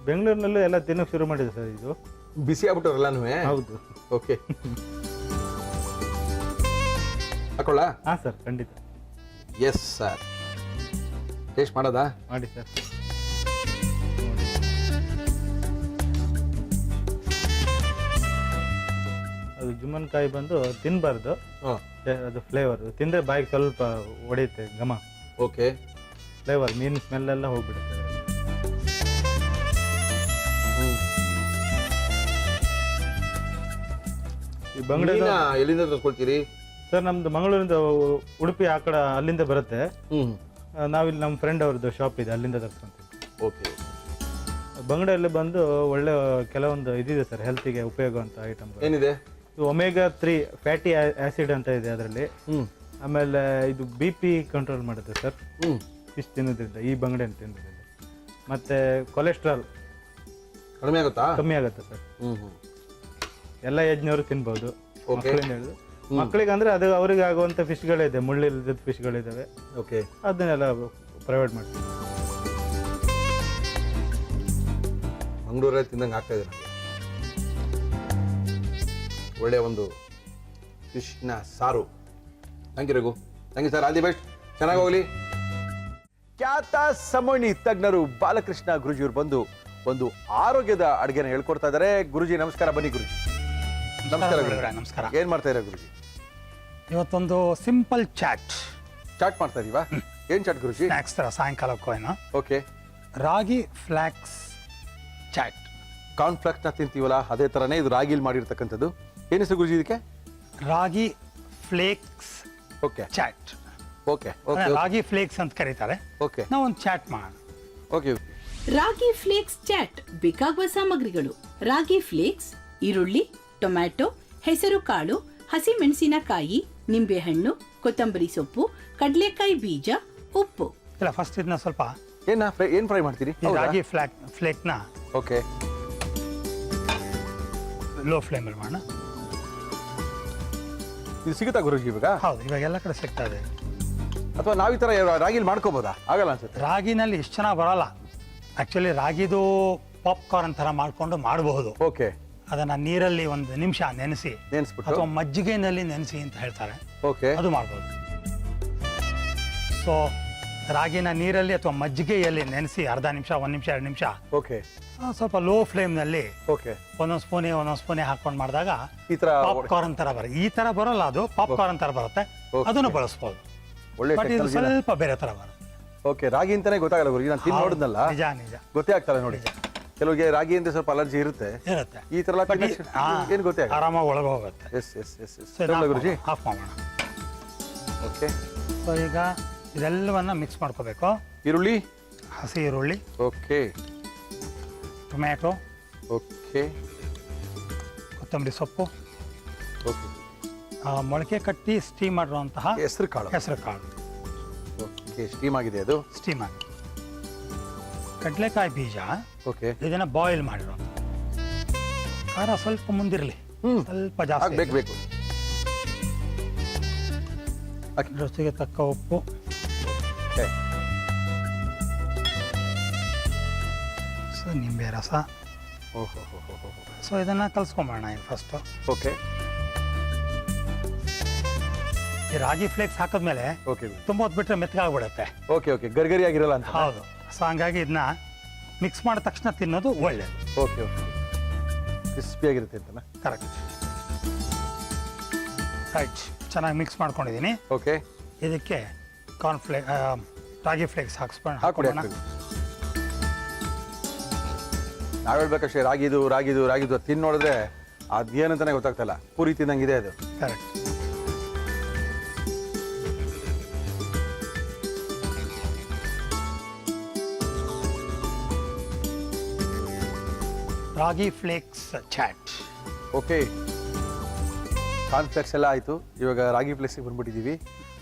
ಬೆಂಗಳೂರಿನಲ್ಲೂ ಎಲ್ಲ ತಿನ್ನೋಕೆ ಶುರು ಮಾಡಿದೆ ಸರ್ ಇದು. ಬಿಸಿ ಆಗ್ಬಿಟ್ಟವ್ರಲ್ಲಾನು? ಹೌದು. ಓಕೆ, ಹಾಕೊಳ್ಳ? ಹಾ ಸರ್, ಖಂಡಿತ. Yes sir. ಟೇಸ್ಟ್ ಮಾಡೋದಾ? ಮಾಡಿ ಸರ್. ಅದು ಜುಮ್ಮನ್ಕಾಯಿ ಬಂದು ತಿನ್ನಬಾರ್ದು, ಅದು ಫ್ಲೇವರ್. ತಿಂದರೆ ಬಾಯಿಗೆ ಸ್ವಲ್ಪ ಹೊಡೆಯುತ್ತೆ, ಘಮ. ಓಕೆ, ಫ್ಲೇವರ್, ಮೀನು ಸ್ಮೆಲ್ ಎಲ್ಲ ಹೋಗ್ಬಿಡುತ್ತೆ. ಈ ಬಂಗಡೆ ಎಲ್ಲಿಂದ ತರ್ಕೊಳ್ತೀರಿ ಸರ್? ನಮ್ದು ಮಂಗಳೂರಿಂದ, ಉಡುಪಿ ಆ ಕಡೆ ಅಲ್ಲಿಂದ ಬರುತ್ತೆ. ನಾವಿಲ್ಲಿ ನಮ್ಮ ಫ್ರೆಂಡ್ ಅವ್ರದ್ದು ಶಾಪ್ ಇದೆ, ಅಲ್ಲಿಂದ ತರ್ಸ್ಕೊಂತೀವಿ. ಓಕೆ. ಬಂಗಡೆಯಲ್ಲಿ ಬಂದು ಒಳ್ಳೆ ಕೆಲವೊಂದು ಇದಿದೆ ಸರ್, ಹೆಲ್ತಿಗೆ ಉಪಯೋಗ ಅಂತ ಐಟಮ್. ಏನಿದೆ? ಒಮೆಗಾ 3 ಫ್ಯಾಟಿ ಆಸಿಡ್ ಅಂತ ಇದೆ ಅದರಲ್ಲಿ. ಆಮೇಲೆ ಇದು BP ಕಂಟ್ರೋಲ್ ಮಾಡುತ್ತೆ ಸರ್, ಫಿಶ್ ತಿನ್ನೋದ್ರಿಂದ, ಈ ಬಂಗಡೆ ತಿನ್ನೋದ್ರಿಂದ. ಮತ್ತೆ ಕೊಲೆಸ್ಟ್ರಾಲ್ ಕಮ್ಮಿ ಆಗುತ್ತೆ ಸರ್. ಎಲ್ಲ ಏಜ್ನವರು ತಿನ್ಬೋದು, ಮಕ್ಕಳಿಂದ ಹಿಡಿದು. ಮಕ್ಕಳಿಗೆ ಅಂದ್ರೆ ಅದು ಅವ್ರಿಗೆ ಆಗುವಂತ ಫಿಶ್ಗಳಿದೆ, ಮುಳ್ಳಿಲ್ಲದ ಫಿಶ್ಗಳಿದ್ದಾವೆ. ಓಕೆ, ಅದನ್ನೆಲ್ಲ ಪ್ರೊವೈಡ್ ಮಾಡ್ತೀವಿ. ಮಂಗಳೂರಲ್ಲಿ ತಿಂದಂಗೆ ಆಗ್ತಾ ಇದೆ ನನಗೆ. ಒಳ್ಳೆಯ ಒಂದು ಫಿಶ್ನ ಸಾರು. Thank you Raghu. Thank you sir. All the best. ಚೆನ್ನಾಗಿ ಹೋಗಲಿ. ಖ್ಯಾತ ಸಮಣಿ ತಜ್ಞರು ಬಾಲಕೃಷ್ಣ ಗುರುಜಿಯವರು ಬಂದು ಒಂದು ಆರೋಗ್ಯದ ಅಡುಗೆನ ಹೇಳ್ಕೊಡ್ತಾ ಇದ್ದಾರೆ. ಗುರುಜಿ ನಮಸ್ಕಾರ. ಬನ್ನಿ ಗುರುಜಿ. ನಮಸ್ಕಾರ. ನಮಸ್ಕಾರ. ಏನ್ ಮಾಡ್ತಾ ಇದ್ದೀರಾ ಗುರುಜಿ? ಇವತ್ತೊಂದು ಸಿಂಪಲ್ ಚಾಟ್ ಮಾಡ್ತಾ ಇದೀವಾ? ಏನ್ ಚಾಟ್ ಗುರುಜಿ? ಸ್ನಾಕ್ಸ್ ತರ ಸಾಯಂಕಾಲಕ್ಕೂ ಏನೋ. ಓಕೆ. ರಾಗಿ ಫ್ಲಾಕ್ಸ್ ಚಾಟ್. ಕಾರ್ನ್ಫ್ಲೆಕ್ಸ್ನ ತಿಂತೀವಲ್ಲ ಅದೇ ಥರನೇ ಇದು ರಾಗಿಲಿ ಮಾಡಿರ್ತಕ್ಕಂಥದ್ದು. ಏನು ಹೆಸರು ಗುರುಜಿ ಇದಕ್ಕೆ? Ragi flakes okay chaat. Okay okay ragi flakes ಅಂತ ಕರೀತಾರೆ. ಓಕೆ ನಾವು ಒಂದು ಚಾಟ್ ಮಾಡೋಣ. ಓಕೆ. ರಾಗಿ ಫ್ಲೇಕ್ಸ್ ಚಾಟ್ ಬೇಕಾಗುವ ಸಾಮಗ್ರಿಗಳು: ರಾಗಿ ಫ್ಲೇಕ್ಸ್, ಈರುಳ್ಳಿ, ಟೊಮ್ಯಾಟೊ, ಹೆಸರು ಕಾಳು, ಹಸಿಮೆಣಸಿನಕಾಯಿ, ನಿಂಬೆಹಣ್ಣು, ಕೊತ್ತಂಬರಿ ಸೊಪ್ಪು, ಕಡಲೆಕಾಯಿ ಬೀಜ, ಉಪ್ಪು. ಇಲ್ಲ, ಫಸ್ಟ್ ಇದನ್ನ ಸ್ವಲ್ಪ ಏನು ಫ್ರೈ ಮಾಡ್ತೀರಿ? ಈ ರಾಗಿ ಫ್ಲೇಕ್ನ ಓಕೆ. ಲೋ ಫ್ಲೇಮಲ್ಲಿ ಮಾಡೋಣ. ಇದು ಸಿಗುತ್ತಾ ಗುರುಜಿ ಇವಾಗ? ಹೌದು, ಇವಾಗ ಎಲ್ಲ ಕಡೆ ಸಿಗ್ತಾ ಇದೆ. ಅಥವಾ ನಾವು ಈ ಥರ ರಾಗಿಲಿ ಮಾಡ್ಕೋಬೋದಾ? ಆಗಲ್ಲ ಅನ್ಸುತ್ತೆ. ರಾಗಿನಲ್ಲಿ ಇಷ್ಟು ಚೆನ್ನಾಗಿ ಬರೋಲ್ಲ. ಆ್ಯಕ್ಚುಲಿ ರಾಗಿದು ಪಾಪ್ಕಾರ್ನ್ ಥರ ಮಾಡಿಕೊಂಡು ಮಾಡಬಹುದು. ಓಕೆ. ಅದನ್ನು ನೀರಲ್ಲಿ ಒಂದು ನಿಮಿಷ ನೆನೆಸಿ ನೆನೆಸ್ಬಿಟ್ಟು ಅಥವಾ ಮಜ್ಜಿಗೆನಲ್ಲಿ ನೆನೆಸಿ ಅಂತ ಹೇಳ್ತಾರೆ, ಓಕೆ, ಅದು ಮಾಡ್ಬೋದು. ಸೊ ರಾಗಿನ ನೀರಲ್ಲಿ ಅಥವಾ ಮಜ್ಜಿಗೆಯಲ್ಲಿ ನೆನೆಸಿ ಅರ್ಧ ನಿಮಿಷ, 1 ನಿಮಿಷ, 2 ನಿಮಿಷ ಓಕೆ, ಸ್ವಲ್ಪ ಲೋ ಫ್ಲೇಮ್ನಲ್ಲಿ ಓಕೆ, ಒಂದೊಂದು ಸ್ಪೂನೇ ಹಾಕೊಂಡು ಮಾಡಿದಾಗ ಈ ಥರ ಪಾಪ್ಕಾರ್ನ್ ಥರ ಬರುತ್ತೆ. ಈ ಥರ ಬರೋಲ್ಲ, ಅದು ಪಾಪ್ಕಾರ್ನ್ ಥರ ಬರುತ್ತೆ. ಅದನ್ನು ಬಳಸ್ಬೋದು. ಒಳ್ಳೆ ಬಟ್ ಇದು ಟೆಕ್ನಾಲಜಿ. ಸ್ವಲ್ಪ ಬೇರೆ ಥರ ಬರುತ್ತೆ. ಓಕೆ, ರಾಗಿ ಅಂತಾನೆ ಗೊತ್ತಾಗಲ್ಲ ಗುರುಜಿ. ನಾನು ತಿಂದು ನೋಡಿದ್ನಲ್ಲ, ನಿಜ ನಿಜ ಗೊತ್ತೇ ಆಗ್ತಲ್ಲ ನೋಡಿ. ಕೆಲವರಿಗೆ ರಾಗಿ ಅಂತ ಸ್ವಲ್ಪ ಅಲರ್ಜಿ ಇರುತ್ತೆ. ಇರುತ್ತೆ. ಈ ಥರ But ಏನು ಗೊತ್ತೇ ಆಗಲ್ಲ. ಆರಾಮಾಗಿ ಒಳಗೆ ಹೋಗುತ್ತೆ. ಎಸ್ ಎಸ್ ಎಸ್ ಎಸ್ ಗುರುಜಿ. ಆಫ್ ಮಾಡೋಣ. ಓಕೆ. ಸೊ ಈಗ ಇದೆಲ್ಲವನ್ನ ಮಿಕ್ಸ್ ಮಾಡ್ಕೋಬೇಕು. ಈರುಳ್ಳಿ, ಹಸಿ ಈರುಳ್ಳಿ, ಓಕೆ, ಟೊಮ್ಯಾಟೊ, ಓಕೆ, ಕೊತ್ತಂಬರಿ ಸೊಪ್ಪು, ಓಕೆ, ಮೊಳಕೆ ಕಟ್ಟಿ ಸ್ಟೀಮ್ ಮಾಡಿರುವಂತಹ ಹೆಸರು ಕಾಳು. ಹೆಸರು ಕಾಳು ಓಕೆ, ಸ್ಟೀಮ್ ಆಗಿದೆ ಅದು. ಸ್ಟೀಮ್ ಆಗಿ. ಕಡಲೆಕಾಯಿ ಬೀಜ, ಓಕೆ, ಇದನ್ನ ಬಾಯ್ಲ್ ಮಾಡಿರೋ. ಖಾರ ಸ್ವಲ್ಪ ಮುಂದಿರಲಿ, ಸ್ವಲ್ಪ ಜಾಸ್ತಿ ಬೇಕು ಬೇಕು. ರುಚಿಗೆ ತಕ್ಕ ಉಪ್ಪು, ಓಕೆ, ಸೊ ನಿಂಬೆ ರಸ. ಓಹೋ, ಸೊ ಇದನ್ನ ಕಲ್ಸ್ಕೊಂಬೋಣ ಫಸ್ಟ್. ಓಕೆ, ಈ ರಾಗಿ ಫ್ಲೇಕ್ಸ್ ಹಾಕಿದ್ಮೇಲೆ ಓಕೆ, ತುಂಬ ಹೊತ್ತು ಬಿಟ್ಟರೆ ಮೆತ್ತಗಾಗ್ಬಿಡುತ್ತೆ. ಓಕೆ, ಓಕೆ, ಗರ್ಗರಿ ಆಗಿರಲ್ಲ ಅಂತ. ಹೌದು. ಸೊ ಹಂಗಾಗಿ ಇದನ್ನ ಮಿಕ್ಸ್ ಮಾಡಿದ ತಕ್ಷಣ ತಿನ್ನೋದು ಒಳ್ಳೇದು. ಓಕೆ, ಓಕೆ, ಕ್ರಿಸ್ಪಿ ಆಗಿರುತ್ತೆ ಅಂತನಾ? ಕರೆಕ್ಟ್. ರೈಟ್, ಚೆನ್ನಾಗಿ ಮಿಕ್ಸ್ ಮಾಡ್ಕೊಂಡಿದ್ದೀನಿ. ಓಕೆ, ಇದಕ್ಕೆ ರಾಗಿ ಫ್ಲೇಕ್ಸ್ ಹಾಕ್ಬಿಡಿ, ಹಾಕೋಣ. ಹಾಕ್ಬಿಡಿ. ನಾವು ಹೇಳ್ಬೇಕಷ್ಟೇ, ರಾಗಿದು ರಾಗಿದು ರಾಗಿದು ತಿಂದು ನೋಡಿದ್ರೆ ಅದೇನಂತಾನೆ ಗೊತ್ತಾಗ್ತಲ್ಲ. ಪೂರಿ ತಿನ್ನಂಗಿದೆ ಅದು. ಕರೆಕ್ಟ್. ರಾಗಿ ಫ್ಲೇಕ್ಸ್ ಚಾಟ್. ಓಕೆ, ಕಾರ್ನ್ಫ್ಲೆಕ್ಸ್ ಎಲ್ಲ ಆಯಿತು. ಇವಾಗ ರಾಗಿ ಫ್ಲೇಕ್ಸಿಗೆ ಬಂದ್ಬಿಟ್ಟಿದ್ದೀವಿ.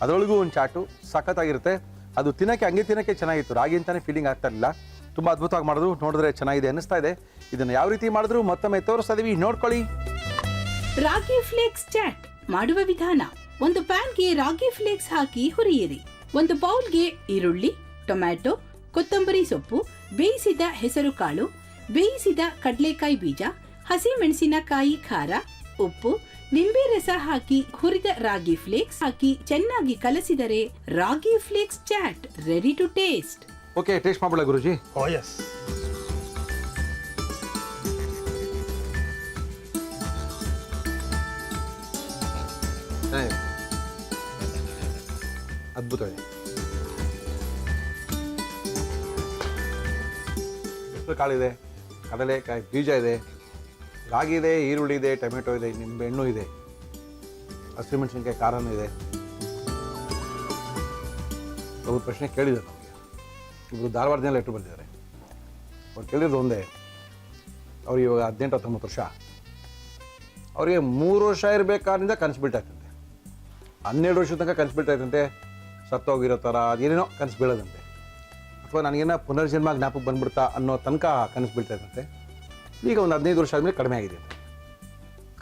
ಅದರೊಳಗೂ ಒಂದು ಚಾಟು ಸಖತ್ತಾಗಿರುತ್ತೆ. ಅದು ಹಂಗೆ ತಿನ್ನೋಕ್ಕೆ ಚೆನ್ನಾಗಿತ್ತು. ರಾಗಿ ಅಂತಾನೆ ಫೀಲಿಂಗ್ ಆಗ್ತಾ ಇರಲಿಲ್ಲ. ತುಂಬ ಅದ್ಭುತವಾಗಿ ಮಾಡಿದ್ರು. ನೋಡಿದ್ರೆ ಚೆನ್ನಾಗಿದೆ ಅನ್ನಿಸ್ತಾ ಇದೆ. ಇದನ್ನು ಯಾವ ರೀತಿ ಮಾಡಿದ್ರು ಮತ್ತೊಮ್ಮೆ ತೋರಿಸ್ತಾ ಇದೀವಿ, ನೋಡ್ಕೊಳ್ಳಿ. ರಾಗಿ ಫ್ಲೇಕ್ಸ್ ಚಾಟ್ ಮಾಡುವ ವಿಧಾನ: ಒಂದು ಪ್ಯಾನ್ಗೆ ರಾಗಿ ಫ್ಲೇಕ್ಸ್ ಹಾಕಿ ಹುರಿಯಿರಿ. ಒಂದು ಬೌಲ್ಗೆ ಈರುಳ್ಳಿ, ಟೊಮ್ಯಾಟೊ, ಕೊತ್ತಂಬರಿ ಸೊಪ್ಪು, ಬೇಯಿಸಿದ ಹೆಸರು ಕಾಳು, ಬೇಯಿಸಿದ ಕಡಲೆಕಾಯಿ ಬೀಜ, ಹಸಿ ಮೆಣಸಿನಕಾಯಿ ಖಾರ, ಉಪ್ಪು, ನಿಂಬೆ ರಸ ಹಾಕಿ ಹುರಿದ ರಾಗಿ ಫ್ಲೇಕ್ಸ್ ಹಾಕಿ ಚೆನ್ನಾಗಿ ಕಲಸಿದರೆ ragi flakes chaat ready to taste. Okay, taste ಮಾಡ್ಬಿಡ ಗುರುಜಿ. Oh yes. ಅದ್ಭುತ ಇದೆ. ಹೆಸರು ಕಾಳಿದೆ, ಕಡಲೆಕಾಯಿ ಬೀಜ ಇದೆ, ರಾಗಿ ಇದೆ, ಈರುಳ್ಳಿ ಇದೆ, ಟೊಮೆಟೊ ಇದೆ, ನಿಂಬೆಹಣ್ಣು ಇದೆ, ಹಸಿಮೆಣಸಿನಕಾಯಿ ಖಾರನೂ ಇದೆ. ಒಬ್ಬರು ಪ್ರಶ್ನೆ ಕೇಳಿದ್ದಾರೆ ನಮಗೆ. ಇಬ್ಬರು ಧಾರವಾಡದಿಂದ ಲೆಟ್ರ್ ಬಂದಿದ್ದಾರೆ. ಅವ್ರು ಕೇಳಿರೋದು ಒಂದೇ. ಅವ್ರಿಗೆ ಇವಾಗ 18-19 ವರ್ಷ. ಅವರಿಗೆ 3 ವರ್ಷ ಇರಬೇಕಾದ್ರಿಂದ ಕನಸು ಬೀಳ್ತಾಯ್ತಂತೆ. 12 ವರ್ಷದ ತನಕ ಕನಸು ಬೀಳ್ತಾಯ್ತಂತೆ. ಸತ್ತೋಗಿರೋ ಥರ ಅದೇನೇನೋ ಕನಸು ಬೀಳೋದಂತೆ. ಅಥವಾ ನನಗೇನೋ ಪುನರ್ಜನ್ಮ ಜ್ಞಾಪಕ ಬಂದ್ಬಿಡ್ತಾ ಅನ್ನೋ ತನಕ ಕನಸು ಬೀಳ್ತಾಯ್ತಂತೆ. ಈಗ ಒಂದು 15 ವರ್ಷ ಆದಮೇಲೆ ಕಡಿಮೆ ಆಗಿದೆ ಅಂತ.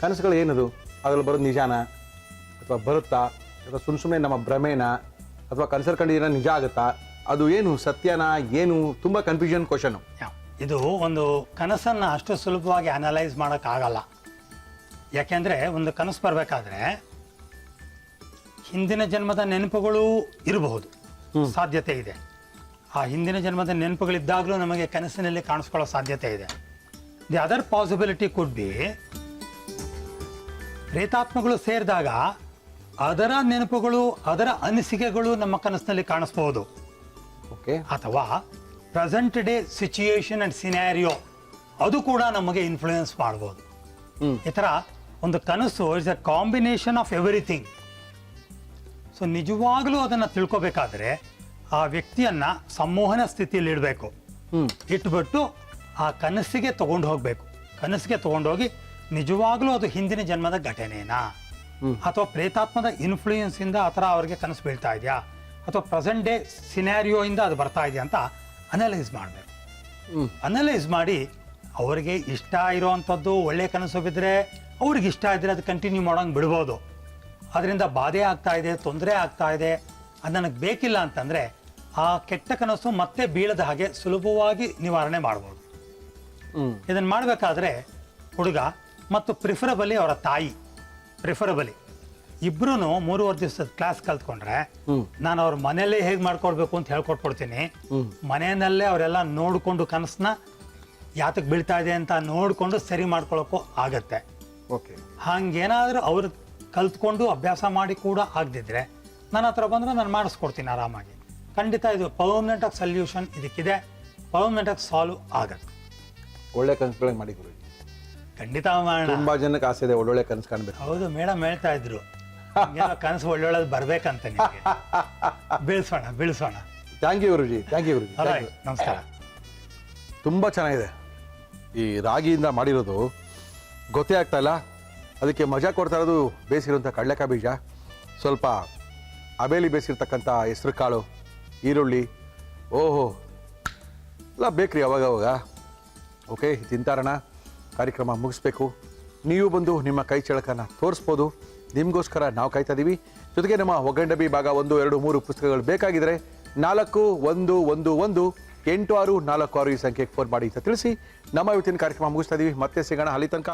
ಕನಸುಗಳು ಏನದು? ಅದ್ರಲ್ಲಿ ಬರೋದು ನಿಜಾನ ಅಥವಾ ಬರುತ್ತಾ ಅಥವಾ ಸುಮ್ಮನೆ ನಮ್ಮ ಭ್ರಮೇನ ಅಥವಾ ಕನಸಲ್ಲಿ ಕಂಡಿದ್ದೀನ ನಿಜ ಆಗುತ್ತಾ? ಅದು ಏನು ಸತ್ಯನ ಏನು? ತುಂಬ ಕನ್ಫ್ಯೂಷನ್ ಕ್ವಶನು. ಇದು ಒಂದು ಕನಸನ್ನು ಅಷ್ಟು ಸುಲಭವಾಗಿ ಅನಲೈಸ್ ಮಾಡೋಕ್ಕಾಗಲ್ಲ. ಯಾಕೆಂದರೆ ಒಂದು ಕನಸು ಬರಬೇಕಾದ್ರೆ ಹಿಂದಿನ ಜನ್ಮದ ನೆನಪುಗಳು ಇರಬಹುದು, ಸಾಧ್ಯತೆ ಇದೆ. ಆ ಹಿಂದಿನ ಜನ್ಮದ ನೆನಪುಗಳಿದ್ದಾಗಲೂ ನಮಗೆ ಕನಸಿನಲ್ಲಿ ಕಾಣಿಸ್ಕೊಳ್ಳೋ ಸಾಧ್ಯತೆ ಇದೆ. The other possibility could be ಪ್ರೇತಾತ್ಮಗಳು ಸೇರಿದಾಗ ಅದರ ನೆನಪುಗಳು, ಅದರ ಅನಿಸಿಕೆಗಳು ನಮ್ಮ ಕನಸಿನಲ್ಲಿ ಕಾಣಿಸ್ಬೋದು. ಓಕೆ. ಅಥವಾ present day situation and scenario ಅದು ಕೂಡ ನಮಗೆ ಇನ್ಫ್ಲೂಯೆನ್ಸ್ ಮಾಡ್ಬೋದು. ಈ ಥರ ಒಂದು ಕನಸು it's a combination of everything. So ನಿಜವಾಗ್ಲೂ ಅದನ್ನು ತಿಳ್ಕೊಬೇಕಾದ್ರೆ ಆ ವ್ಯಕ್ತಿಯನ್ನ ಸಂಮೋಹನ ಸ್ಥಿತಿಯಲ್ಲಿ ಇಡಬೇಕು. ಇಟ್ಬಿಟ್ಟು ಆ ಕನಸಿಗೆ ತಗೊಂಡು ಹೋಗ್ಬೇಕು. ಕನಸಿಗೆ ತಗೊಂಡೋಗಿ ನಿಜವಾಗ್ಲೂ ಅದು ಹಿಂದಿನ ಜನ್ಮದ ಘಟನೆನಾ, ಅಥವಾ ಪ್ರೇತಾತ್ಮದ ಇನ್ಫ್ಲೂಯೆನ್ಸ್ ಇಂದ ಆ ಥರ ಅವ್ರಿಗೆ ಕನಸು ಬೀಳ್ತಾ ಇದೆಯಾ, ಅಥವಾ ಪ್ರೆಸೆಂಟ್ ಡೇ ಸಿನಾರಿಯೋ ಇಂದ ಅದು ಬರ್ತಾ ಇದೆಯಾ ಅಂತ ಅನಲೈಸ್ ಮಾಡಬೇಕು. ಅನಲೈಸ್ ಮಾಡಿ ಅವರಿಗೆ ಇಷ್ಟ ಇರೋವಂಥದ್ದು ಒಳ್ಳೆ ಕನಸು ಬಿದ್ದರೆ ಅವ್ರಿಗೆ ಇಷ್ಟ ಇದ್ದರೆ ಅದು ಕಂಟಿನ್ಯೂ ಮಾಡೋಂಗೆ ಬಿಡ್ಬೋದು. ಅದರಿಂದ ಬಾಧೆ ಆಗ್ತಾ ಇದೆ, ತೊಂದರೆ ಆಗ್ತಾ ಇದೆ, ಅದು ನನಗೆ ಬೇಕಿಲ್ಲ ಅಂತಂದರೆ ಆ ಕೆಟ್ಟ ಕನಸು ಮತ್ತೆ ಬೀಳದ ಹಾಗೆ ಸುಲಭವಾಗಿ ನಿವಾರಣೆ ಮಾಡ್ಬೋದು. ಇದನ್ನು ಮಾಡಬೇಕಾದ್ರೆ ಹುಡುಗ ಮತ್ತು ಪ್ರಿಫರಬಲಿ ಅವರ ತಾಯಿ, ಪ್ರಿಫರಬಲಿ ಇಬ್ರು 3 ದಿವಸದ ಕ್ಲಾಸ್ ಕಲ್ತ್ಕೊಂಡ್ರೆ ನಾನು ಅವ್ರ ಮನೆಯಲ್ಲೇ ಹೇಗೆ ಮಾಡ್ಕೊಡ್ಬೇಕು ಅಂತ ಹೇಳ್ಕೊಟ್ಬಿಡ್ತೀನಿ. ಮನೆಯಲ್ಲೇ ಅವರೆಲ್ಲ ನೋಡಿಕೊಂಡು ಕನಸನ್ನ ಯಾತಕ್ಕೆ ಬೀಳ್ತಾ ಇದೆ ಅಂತ ನೋಡಿಕೊಂಡು ಸರಿ ಮಾಡ್ಕೊಳ್ಳೋಕ್ಕೂ ಆಗತ್ತೆ. ಓಕೆ, ಹಂಗೇನಾದರೂ ಅವ್ರು ಕಲ್ತ್ಕೊಂಡು ಅಭ್ಯಾಸ ಮಾಡಿ ಕೂಡ ಆಗದಿದ್ರೆ ನನ್ನ ಹತ್ರ ಬಂದರೆ ನಾನು ಮಾಡಿಸ್ಕೊಡ್ತೀನಿ ಆರಾಮಾಗಿ. ಖಂಡಿತ ಇದು ಪರ್ಮನೆಂಟಾಗಿ ಸೊಲ್ಯೂಷನ್ ಇದಕ್ಕಿದೆ, ಪರ್ಮನೆಂಟಾಗಿ ಸಾಲ್ವ್ ಆಗತ್ತೆ. ಒಳ್ಳೆ ಕನಸುಗಳನ್ನ ಮಾಡಿ ಗುರುಜಿ. ಖಂಡಿತ ಮಾಡೋಣ. ತುಂಬಾ ಜನಕ್ಕೆ ಆಸೆ ಇದೆ ಒಳ್ಳೊಳ್ಳೆ ಕನಸು ಕಾಣ್ಬೇಕು. ಹೌದು, ಮೇಡಮ್ ಹೇಳ್ತಾ ಇದ್ರು ಕನಸು ಒಳ್ಳೊಳ್ಳೇದು ಬರ್ಬೇಕಂತ. ನಿಮಗೆ ಬೀಳ್ಸೋಣ. Thank you Guruji, thank you Guruji. ನಮಸ್ಕಾರ. ತುಂಬ ಚೆನ್ನಾಗಿದೆ. ಈ ರಾಗಿಯಿಂದ ಮಾಡಿರೋದು ಗೊತ್ತೇ ಆಗ್ತಾ ಇಲ್ಲ. ಅದಕ್ಕೆ ಮಜಾ ಕೊಡ್ತಾ ಇರೋದು ಬೇಯಿಸಿರೋಂಥ ಕಡಲೆಕಾಯಿ ಬೀಜ, ಸ್ವಲ್ಪ ಅಬೇಲಿ ಬೇಯಿಸಿರ್ತಕ್ಕಂಥ ಹೆಸರು ಕಾಳು, ಈರುಳ್ಳಿ. ಓಹೋ, ಎಲ್ಲ ಬೇಕ್ರಿ ಅವಾಗವಾಗ. ಓಕೆ, ತಿಂತಾರಣ. ಕಾರ್ಯಕ್ರಮ ಮುಗಿಸ್ಬೇಕು. ನೀವು ಬಂದು ನಿಮ್ಮ ಕೈ ಚಳಕನ್ನು ತೋರಿಸ್ಬೋದು. ನಿಮಗೋಸ್ಕರ ನಾವು ಕಾಯ್ತಾ ಇದ್ದೀವಿ. ಜೊತೆಗೆ ನಮ್ಮ ಒಗ್ಗರಣೆ ಡಬ್ಬಿ ಭಾಗ 1, 2, 3 ಪುಸ್ತಕಗಳು ಬೇಕಾಗಿದ್ರೆ 41118646 ಈ ಸಂಖ್ಯೆಗೆ ಫೋನ್ ಮಾಡಿ ಅಂತ ತಿಳಿಸಿ ನಮ್ಮ ಇವತ್ತಿನ ಕಾರ್ಯಕ್ರಮ ಮುಗಿಸ್ತಾ ಇದ್ದೀವಿ. ಮತ್ತೆ ಸಿಗೋಣ. ಅಲ್ಲಿ ತನಕ